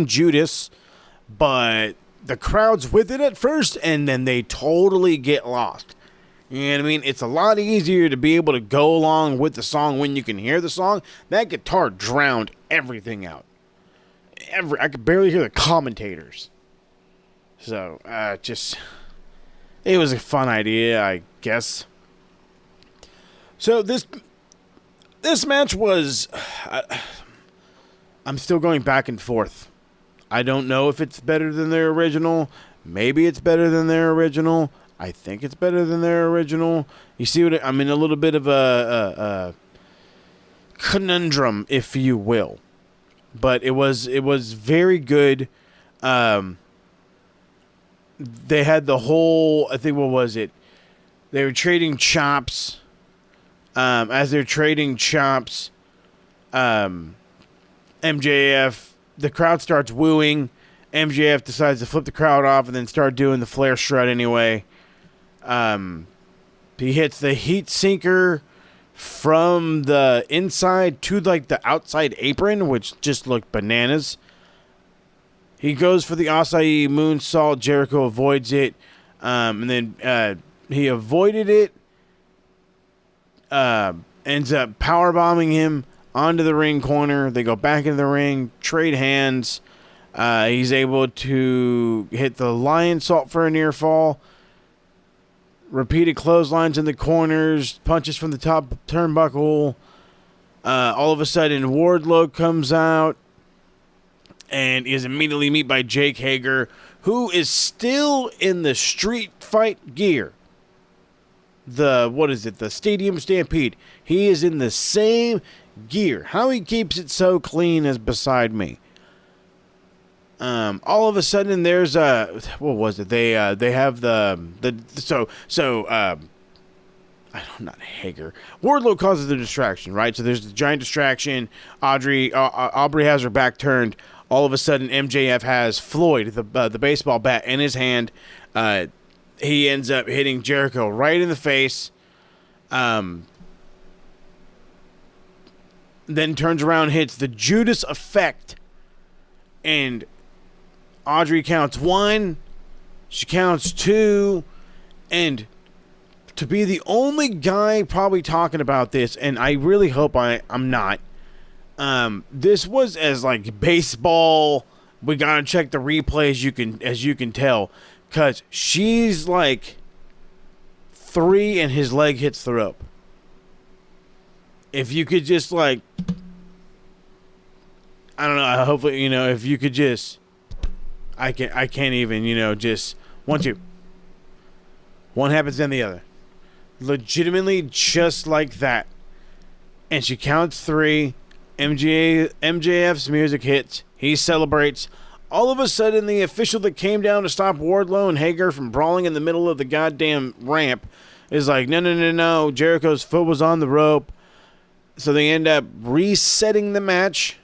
Judas, but the crowd's with it at first, and then they totally get lost. You know what I mean? It's a lot easier to be able to go along with the song when you can hear the song. That guitar drowned everything out. I could barely hear the commentators. So, it was a fun idea, I guess. So this match was, I'm still going back and forth. I don't know if it's better than their original. Maybe it's better than their original. I think it's better than their original. You see what I'm in, a little bit of a conundrum, if you will. But it was very good. They had the whole, I think, what was it? They were trading chops. As they're trading chops, MJF, the crowd starts wooing. MJF decides to flip the crowd off and then start doing the flare strut anyway. He hits the heat sinker from the inside to like the outside apron, which just looked bananas. He goes for the acai moonsault. Jericho avoids it, and then he avoided it. Ends up powerbombing him onto the ring corner. They go back into the ring, trade hands. He's able to hit the lion salt for a near fall. Repeated clotheslines in the corners, punches from the top turnbuckle. All of a sudden, Wardlow comes out and is immediately met by Jake Hager, who is still in the street fight gear. The Stadium Stampede. He is in the same gear. How he keeps it so clean is beside me. All of a sudden there's what was it? They have not Hager. Wardlow causes the distraction, right? So there's the giant distraction. Aubrey has her back turned. All of a sudden MJF has Floyd, the baseball bat, in his hand. He ends up hitting Jericho right in the face. Then turns around, hits the Judas effect. And Audrey counts 1. She counts 2. And to be the only guy probably talking about this, and I really hope I'm not. This was as like baseball. We gotta check the replay as you can tell. Because she's like 3 and his leg hits the rope. If you could just like, I don't know, hopefully, if you could just, I can't even, just 1, 2. One happens then the other. Legitimately just like that. And she counts 3. MJF's music hits. He celebrates. All of a sudden, the official that came down to stop Wardlow and Hager from brawling in the middle of the goddamn ramp is like, no. Jericho's foot was on the rope. So they end up resetting the match.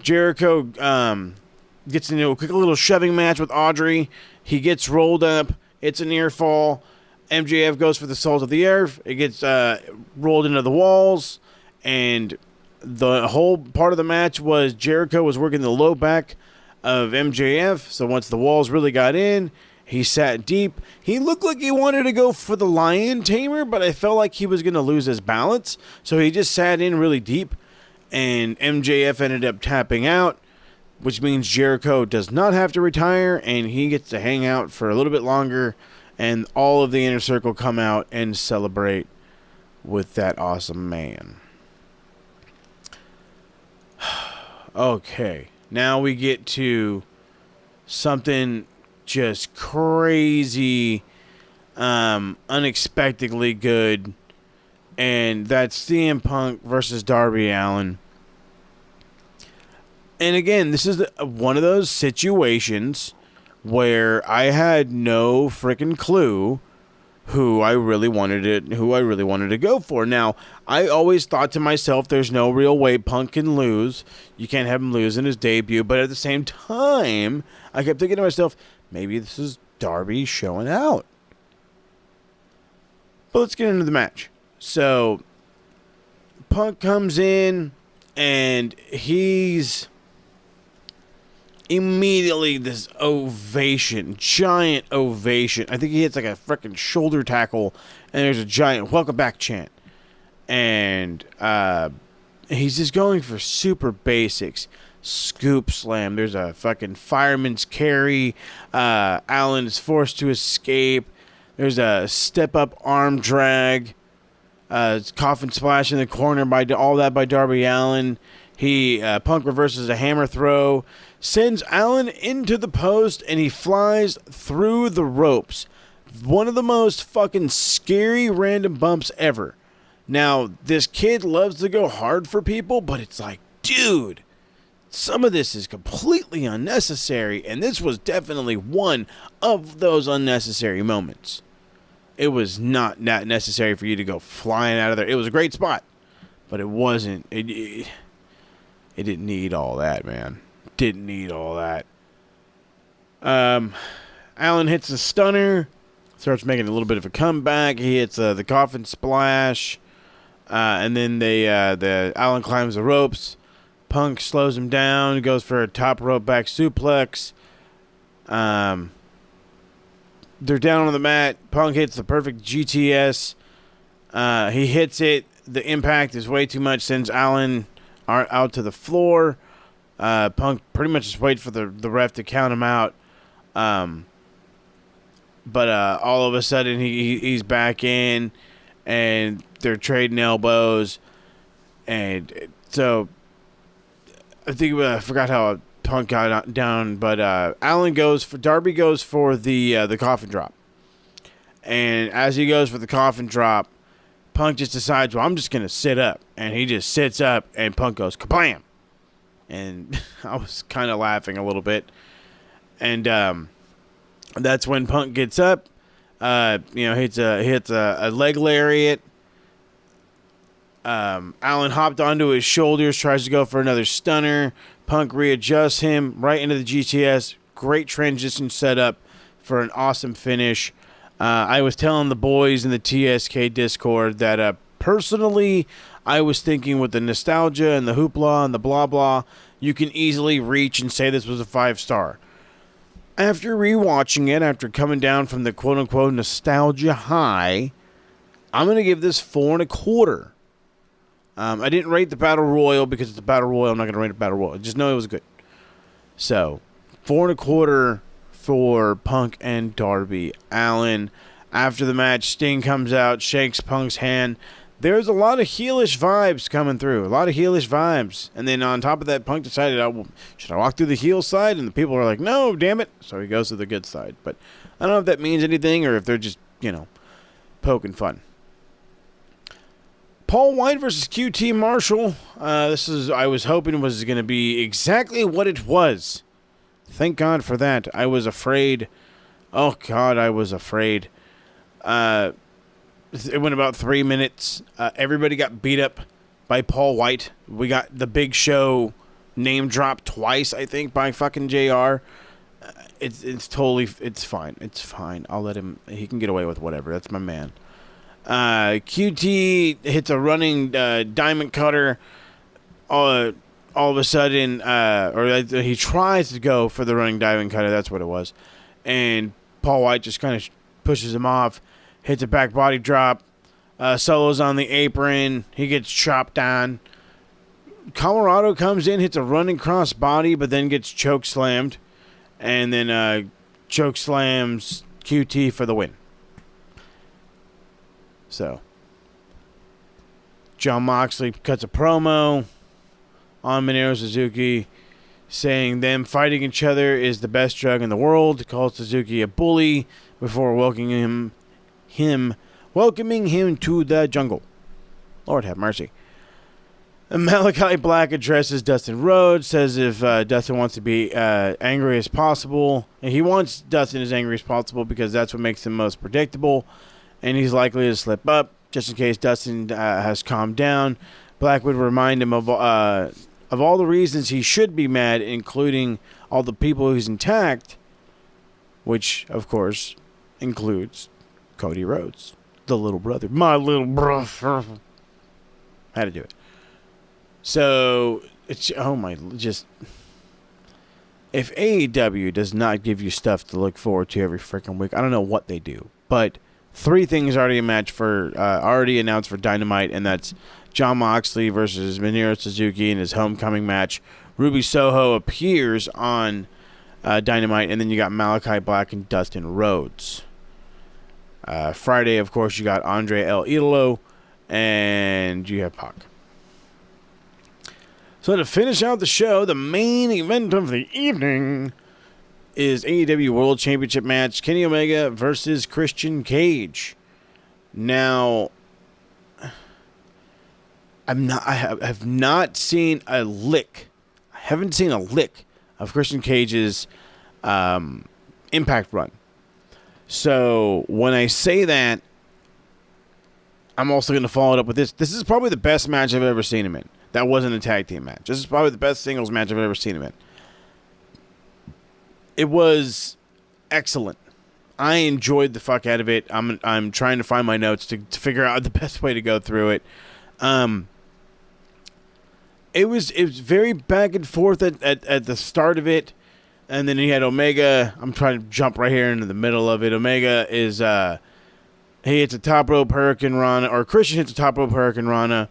Jericho gets into a quick little shoving match with Audrey. He gets rolled up. It's a near fall. MJF goes for the salt of the earth. It gets rolled into the walls. And the whole part of the match was Jericho was working the low back of MJF. So once the walls really got in, he sat deep. He looked like he wanted to go for the lion tamer, but I felt like he was going to lose his balance. So he just sat in really deep. and MJF ended up tapping out, which means Jericho does not have to retire, and he gets to hang out for a little bit longer, and all of the Inner Circle come out and celebrate with that awesome man. Okay, now we get to something just crazy, unexpectedly good, and that's CM Punk versus Darby Allin. And again, this is one of those situations where I had no freaking clue who I really wanted to go for. Now, I always thought to myself, there's no real way Punk can lose. You can't have him lose in his debut. But at the same time, I kept thinking to myself, maybe this is Darby showing out. But let's get into the match. So, Punk comes in, and he's immediately this ovation, giant ovation. I think he hits like a freaking shoulder tackle, and there's a giant welcome back chant. And he's just going for super basics. Scoop slam. There's a fucking fireman's carry. Allin is forced to escape. There's a step up arm drag. Coffin splash in the corner by all that by Darby Allin. Punk reverses a hammer throw, sends Allin into the post, and he flies through the ropes. One of the most fucking scary random bumps ever. Now, this kid loves to go hard for people, but it's like, dude, some of this is completely unnecessary, and this was definitely one of those unnecessary moments. It was not that necessary for you to go flying out of there. It was a great spot, but it wasn't. It didn't need all that, man. Didn't need all that. Allin hits a stunner, starts making a little bit of a comeback. He hits the coffin splash, and then Allin climbs the ropes. Punk slows him down, goes for a top rope back suplex. They're down on the mat. Punk hits the perfect GTS. He hits it. The impact is way too much, sends Allin out to the floor. Punk pretty much just waits for the ref to count him out. But all of a sudden he's back in, and they're trading elbows. And so I think I forgot how Punk got down, but Darby goes for the coffin drop. And as he goes for the coffin drop, Punk just decides, well, I'm just going to sit up. And he just sits up, and Punk goes, kablam! And I was kind of laughing a little bit. And that's when Punk gets up, hits a leg lariat. Allin hopped onto his shoulders, tries to go for another stunner. Punk readjusts him right into the GTS. Great transition setup for an awesome finish. I was telling the boys in the TSK Discord that personally, I was thinking with the nostalgia and the hoopla and the blah blah, you can easily reach and say this was a 5-star. After rewatching it, after coming down from the quote-unquote nostalgia high, I'm going to give this 4.25. I didn't rate the Battle Royal because it's a Battle Royal. I'm not going to rate a Battle Royal. Just know it was good. So, 4.25 for Punk and Darby Allin. After the match, Sting comes out, shakes Punk's hand. There's a lot of heelish vibes coming through. A lot of heelish vibes. And then on top of that, Punk decided, should I walk through the heel side? And the people are like, no, damn it. So he goes to the good side. But I don't know if that means anything or if they're just, poking fun. Paul White versus QT Marshall. I was hoping was going to be exactly what it was. Thank God for that. I was afraid. Oh, God, I was afraid. It went about 3 minutes. Everybody got beat up by Paul White. We got the Big Show name dropped twice, I think, by fucking JR. It's fine. It's fine. I'll let him. He can get away with whatever. That's my man. QT hits a running diamond cutter. All of a sudden, he tries to go for the running diamond cutter. That's what it was. And Paul White just kind of pushes him off. Hits a back body drop. Solo's on the apron. He gets chopped on. Colorado comes in, hits a running cross body, but then gets choke slammed. And then choke slams QT for the win. So, Jon Moxley cuts a promo on Minoru Suzuki, saying them fighting each other is the best drug in the world. Calls Suzuki a bully before welcoming him to the jungle. Lord have mercy. And Malachi Black addresses Dustin Rhodes, says if Dustin wants to be angry as possible, and he wants Dustin as angry as possible because that's what makes him most predictable, and he's likely to slip up just in case Dustin has calmed down. Black would remind him of all the reasons he should be mad, including all the people he's intact, which, of course, includes Cody Rhodes, the little brother. My little brother. Had to do it. So, it's, if AEW does not give you stuff to look forward to every freaking week, I don't know what they do. But 3 things already announced for Dynamite, and that's Jon Moxley versus Minoru Suzuki in his homecoming match. Ruby Soho appears on Dynamite, and then you got Malachi Black and Dustin Rhodes. Friday, of course, you got Andre El Idolo, and you have Pac. So to finish out the show, the main event of the evening is AEW World Championship match, Kenny Omega versus Christian Cage. Now, I have not seen a lick. I haven't seen a lick of Christian Cage's Impact run. So when I say that, I'm also going to follow it up with this. This is probably the best match I've ever seen him in. That wasn't a tag team match. This is probably the best singles match I've ever seen him in. It was excellent. I enjoyed the fuck out of it. I'm trying to find my notes to figure out the best way to go through it. It was very back and forth at the start of it, and then he had Omega. I'm trying to jump right here into the middle of it. Omega is he hits a top rope Hurricane Rana, or Christian hits a top rope Hurricane Rana.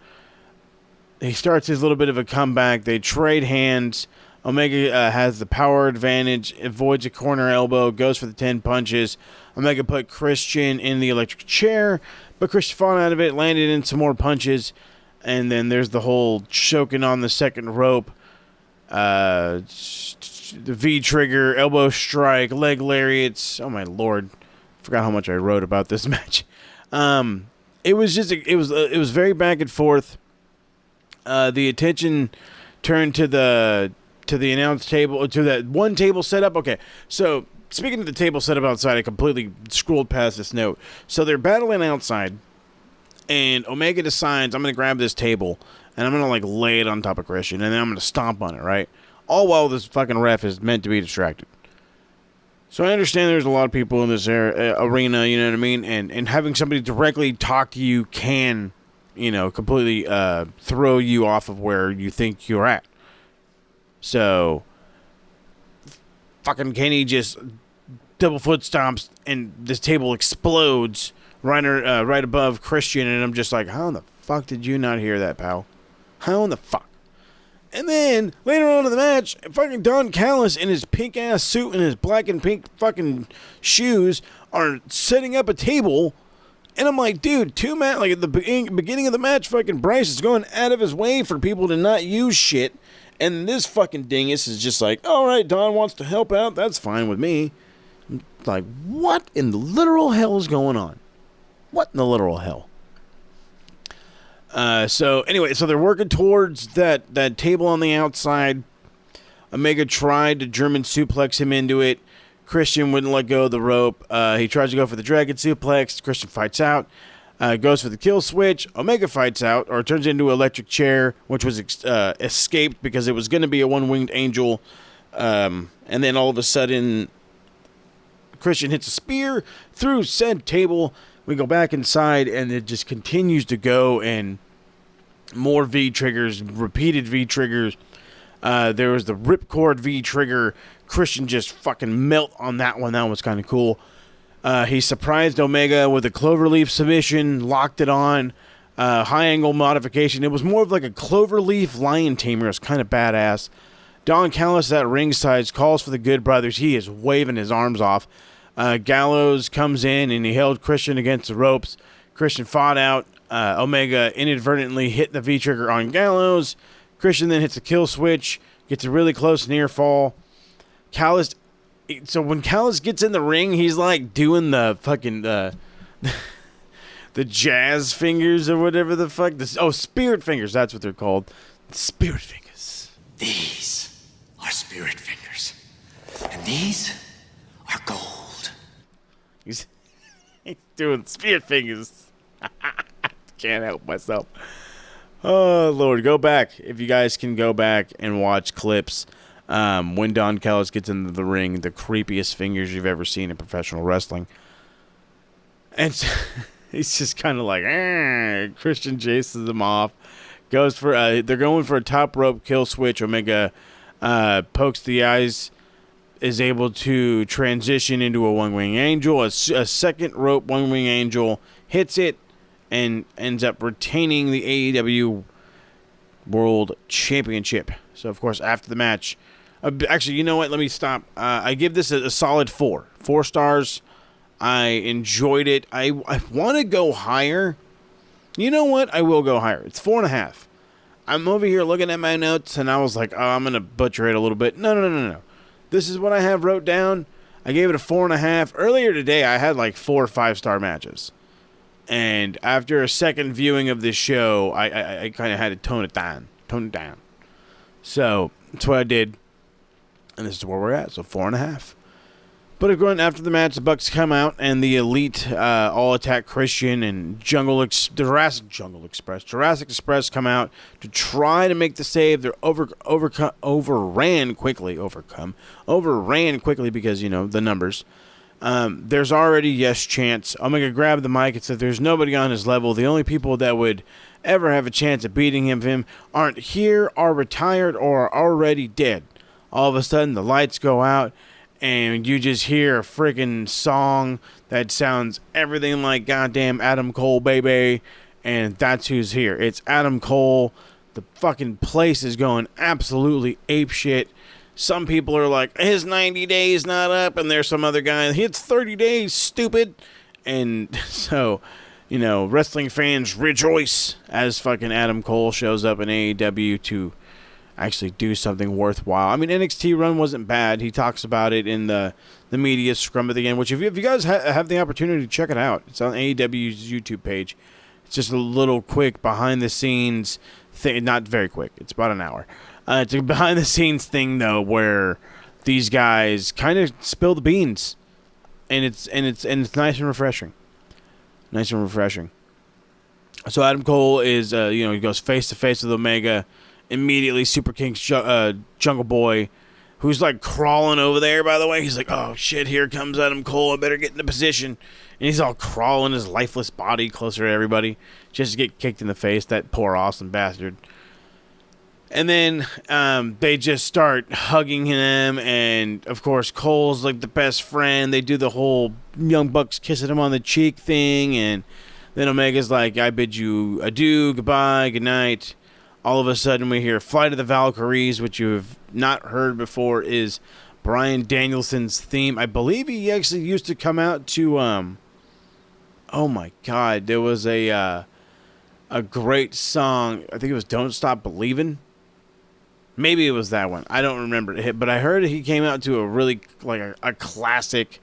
He starts his little bit of a comeback. They trade hands. Omega has the power advantage, avoids a corner elbow, goes for the 10 punches. Omega put Christian in the electric chair, but Christian fought out of it, landed in some more punches, and then there's the whole choking on the second rope, the V-trigger, elbow strike, leg lariats. Oh, my Lord. Forgot how much I wrote about this match. It was very back and forth. The attention turned to the announce table, to that one table setup. Okay, so speaking of the table setup outside, I completely scrolled past this note. So they're battling outside, and Omega decides, I'm going to grab this table, and I'm going to lay it on top of Christian, and then I'm going to stomp on it, right? All while this fucking ref is meant to be distracted. So I understand there's a lot of people in this arena, you know what I mean? And having somebody directly talk to you can, completely throw you off of where you think you're at. So, fucking Kenny just double foot stomps, and this table explodes right above Christian, and I'm just like, how in the fuck did you not hear that, pal? How in the fuck? And then, later on in the match, fucking Don Callis in his pink-ass suit and his black and pink fucking shoes are setting up a table. And I'm like, dude, at the beginning of the match, fucking Bryce is going out of his way for people to not use shit. And this fucking dingus is just like, all right, Don wants to help out. That's fine with me. I'm like, what in the literal hell is going on? What in the literal hell? So they're working towards that table on the outside. Omega tried to German suplex him into it. Christian wouldn't let go of the rope. He tries to go for the dragon suplex. Christian fights out. Goes for the kill switch. Omega fights out, or turns into an electric chair, which was escaped because it was going to be a one-winged angel. And then all of a sudden, Christian hits a spear through said table. We go back inside, and it just continues to go, and more V-triggers, repeated V-triggers. There was the ripcord V-trigger. Christian just fucking melt on that one. That was kind of cool. He surprised Omega with a cloverleaf submission, locked it on. high angle modification. It was more of like a cloverleaf lion tamer. It's kind of badass. Don Callis at ringside calls for the Good Brothers. He is waving his arms off. Gallows comes in and he held Christian against the ropes. Christian fought out. Omega inadvertently hit the V-trigger on Gallows. Christian then hits a kill switch, gets a really close near fall. Callis, so when Callis gets in the ring, he's like doing the fucking the jazz fingers or whatever the fuck. Spirit fingers, that's what they're called. Spirit fingers.
These are spirit fingers, and these are gold.
He's doing spirit fingers. Can't help myself. Oh, Lord. Go back. If you guys can go back and watch clips when Don Callis gets into the ring, the creepiest fingers you've ever seen in professional wrestling. And he's just kind of like, Christian chases him off. Goes for, they're going for a top rope kill switch. Omega pokes the eyes, is able to transition into a one-wing angel. A second rope one-wing angel hits it and ends up retaining the AEW World Championship. So, of course, after the match... actually, you know what? Let me stop. I give this a solid 4. 4 stars. I enjoyed it. I want to go higher. You know what? I will go higher. It's 4.5. I'm over here looking at my notes, and I was like, oh, I'm going to butcher it a little bit. No. This is what I have wrote down. I gave it a 4.5. Earlier today, I had like 4 5-star matches. And after a second viewing of this show, I kind of had to tone it down. So that's what I did. And this is where we're at. So 4.5. But again, after the match, the Bucks come out and the Elite all attack Christian and Jurassic Express come out to try to make the save. They're overran quickly because, you know, the numbers. There's already yes chance. Omega grabbed the mic and said there's nobody on his level. The only people that would ever have a chance of beating him aren't here, are retired, or are already dead. All of a sudden, the lights go out, and you just hear a freaking song that sounds everything like goddamn Adam Cole, baby, and that's who's here. It's Adam Cole. The fucking place is going absolutely apeshit. Some people are like, his 90 days not up, and there's some other guy, it's 30 days, stupid. And so, you know, wrestling fans rejoice as fucking Adam Cole shows up in AEW to actually do something worthwhile. I mean, NXT run wasn't bad. He talks about it in the media scrum at the end, which if you guys have the opportunity to check it out, it's on AEW's YouTube page. It's just a little quick behind-the-scenes thing. Not very quick. It's about an hour. It's a behind-the-scenes thing, though, where these guys kind of spill the beans, and it's nice and refreshing. Nice and refreshing. So Adam Cole is, he goes face-to-face with Omega. Immediately, Super King's Jungle Boy, who's like crawling over there, by the way. He's like, oh, shit, here comes Adam Cole. I better get into position. And he's all crawling his lifeless body closer to everybody just to get kicked in the face. That poor awesome bastard. And then they just start hugging him. And, of course, Cole's like the best friend. They do the whole Young Bucks kissing him on the cheek thing. And then Omega's like, I bid you adieu, goodbye, good night. All of a sudden, we hear Flight of the Valkyries, which you have not heard before, is Bryan Danielson's theme. I believe he actually used to come out to, oh my God, there was a great song. I think it was Don't Stop Believin'. Maybe it was that one. I don't remember. But I heard he came out to a really, like, a classic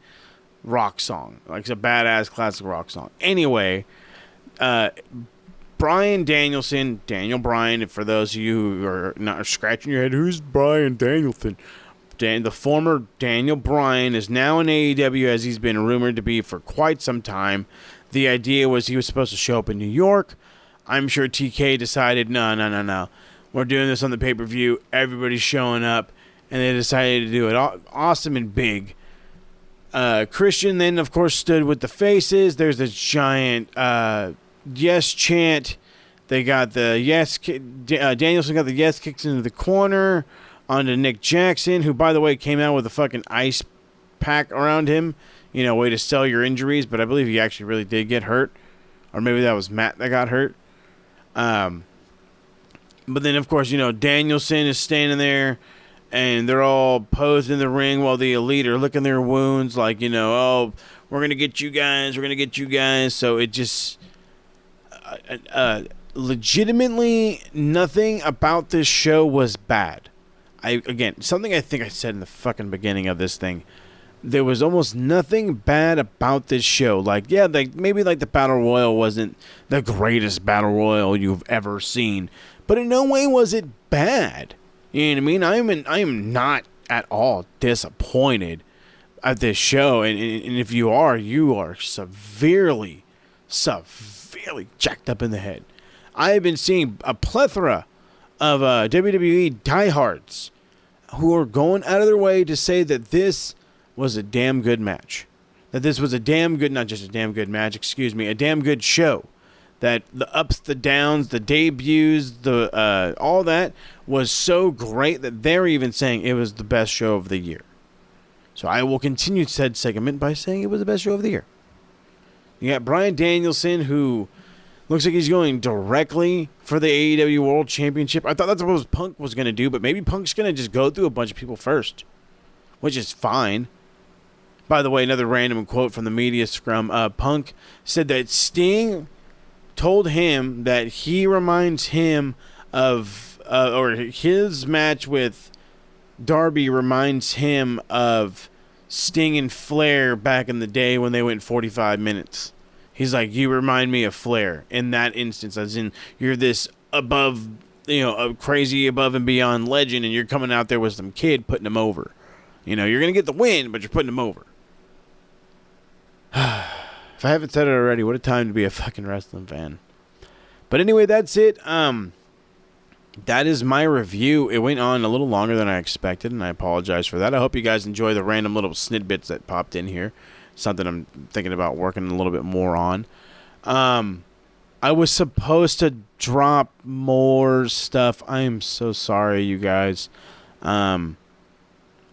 rock song. Like, it's a badass classic rock song. Anyway, Bryan Danielson, Daniel Bryan, for those of you who are not scratching your head, who's Bryan Danielson? The former Daniel Bryan is now in AEW, as he's been rumored to be for quite some time. The idea was he was supposed to show up in New York. I'm sure TK decided, no. We're doing this on the pay-per-view. Everybody's showing up. And they decided to do it awesome and big. Christian then, of course, stood with the faces. There's this giant yes chant. They got the yes. Danielson got the yes kicks into the corner onto Nick Jackson, who, by the way, came out with a fucking ice pack around him. You know, way to sell your injuries. But I believe he actually really did get hurt. Or maybe that was Matt that got hurt. But then, of course, Danielson is standing there, and they're all posed in the ring while the Elite are licking their wounds like, oh, we're going to get you guys, we're going to get you guys. So it just, legitimately, nothing about this show was bad. Something I think I said in the fucking beginning of this thing, there was almost nothing bad about this show. Like, yeah, maybe the Battle Royal wasn't the greatest Battle Royal you've ever seen, but in no way was it bad. You know what I mean? I am not at all disappointed at this show, and if you are severely jacked up in the head. I have been seeing a plethora of WWE diehards who are going out of their way to say that this was a damn good match. That this was a damn good, not just a damn good match, a damn good show. That the ups, the downs, the debuts, all that was so great that they're even saying it was the best show of the year. So I will continue said segment by saying it was the best show of the year. You got Bryan Danielson, who looks like he's going directly for the AEW World Championship. I thought that's what Punk was going to do, but maybe Punk's going to just go through a bunch of people first, which is fine. By the way, another random quote from the media scrum. Punk said that Sting told him that he reminds him of, or his match with Darby reminds him of Sting and Flair back in the day when they went 45 minutes. He's like, you remind me of Flair in that instance, as in you're this above, a crazy above and beyond legend, and you're coming out there with some kid putting him over. You're going to get the win, but you're putting him over. If I haven't said it already, what a time to be a fucking wrestling fan. But anyway, that's it. That is my review. It went on a little longer than I expected, and I apologize for that. I hope you guys enjoy the random little snidbits that popped in here. Something I'm thinking about working a little bit more on. I was supposed to drop more stuff. I am so sorry, you guys. I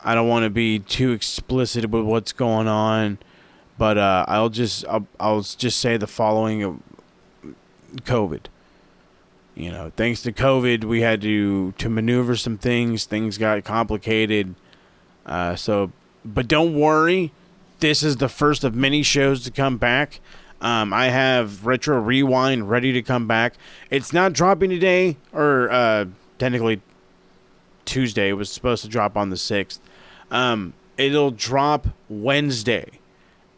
don't want to be too explicit with what's going on, but I'll just say the following: COVID. Thanks to COVID, we had to maneuver some things. Things got complicated. But don't worry. This is the first of many shows to come back. I have Retro Rewind ready to come back. It's not dropping today, or technically Tuesday. It was supposed to drop on the 6th. It'll drop Wednesday.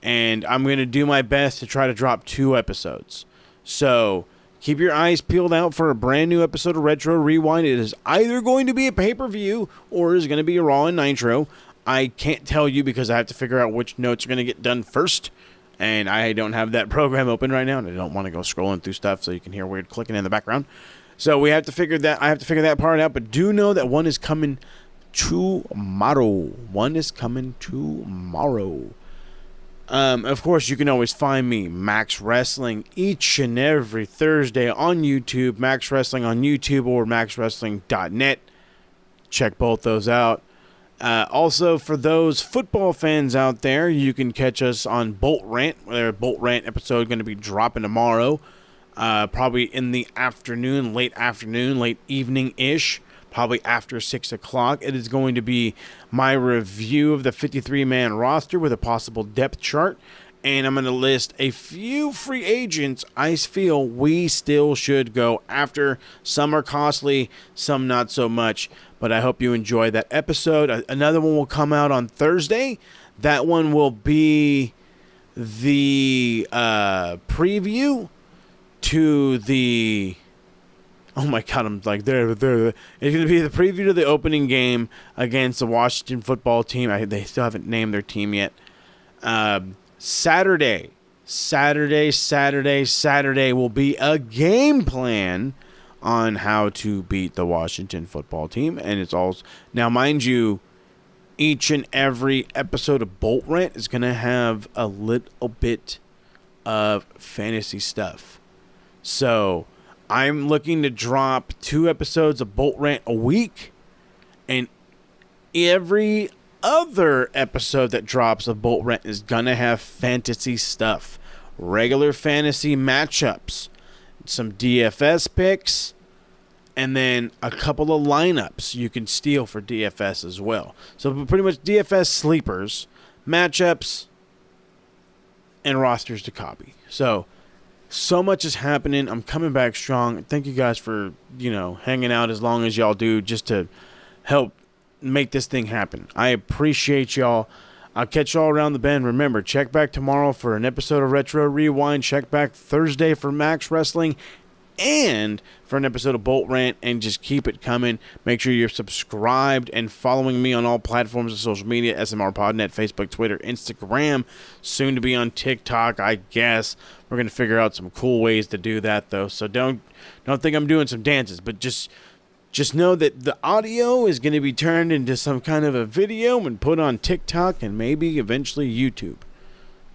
And I'm going to do my best to try to drop 2 episodes. So keep your eyes peeled out for a brand new episode of Retro Rewind. It is either going to be a pay-per-view or is going to be a Raw and Nitro. I can't tell you because I have to figure out which notes are going to get done first. And I don't have that program open right now. And I don't want to go scrolling through stuff so you can hear weird clicking in the background. So I have to figure that part out. But do know that one is coming tomorrow. Of course, you can always find me, Max Wrestling, each and every Thursday on YouTube. Max Wrestling on YouTube or maxwrestling.net. Check both those out. Also, for those football fans out there, you can catch us on Bolt Rant. Their Bolt Rant episode going to be dropping tomorrow. Probably in the afternoon, late evening-ish. Probably after 6 o'clock. It is going to be my review of the 53-man roster with a possible depth chart. And I'm going to list a few free agents I feel we still should go after. Some are costly, some not so much. But I hope you enjoy that episode. Another one will come out on Thursday. That one will be the preview to the... Oh my God, I'm like, there. It's going to be the preview to the opening game against the Washington football team. They still haven't named their team yet. Saturday will be a game plan on how to beat the Washington football team. And it's all... Now, mind you, each and every episode of Bolt Rant is going to have a little bit of fantasy stuff. So I'm looking to drop 2 episodes of Bolt Rant a week, and every other episode that drops of Bolt Rant is gonna have fantasy stuff, regular fantasy matchups, some DFS picks, and then a couple of lineups you can steal for DFS as well. So pretty much DFS sleepers, matchups, and rosters to copy. So much is happening. I'm coming back strong. Thank you guys for, hanging out as long as y'all do just to help make this thing happen. I appreciate y'all. I'll catch y'all around the bend. Remember, check back tomorrow for an episode of Retro Rewind. Check back Thursday for Max Wrestling and for an episode of Bolt Rant, and just keep it coming. Make sure you're subscribed and following me on all platforms of social media, SMR Podnet, Facebook, Twitter, Instagram, soon to be on TikTok, I guess. We're going to figure out some cool ways to do that, though, so don't think I'm doing some dances, but just know that the audio is going to be turned into some kind of a video and put on TikTok and maybe eventually YouTube.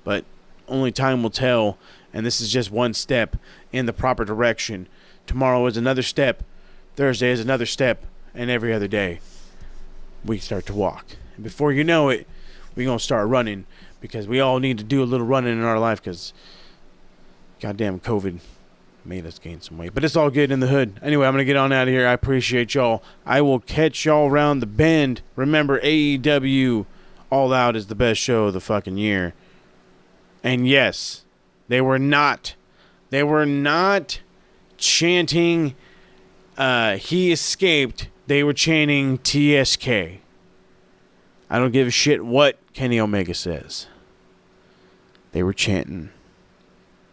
But only time will tell, and this is just one step in the proper direction. Tomorrow is another step. Thursday is another step. And every other day, we start to walk. And before you know it, we're going to start running, because we all need to do a little running in our life, because goddamn COVID made us gain some weight. But it's all good in the hood. Anyway, I'm going to get on out of here. I appreciate y'all. I will catch y'all around the bend. Remember, AEW All Out is the best show of the fucking year. And yes, they were not chanting he escaped. They were chanting TSK. I don't give a shit what Kenny Omega says. They were chanting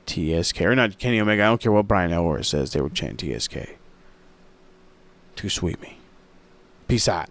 TSK. Or not Kenny Omega. I don't care what Brian Elway says. They were chanting TSK. Too sweet me. Peace out.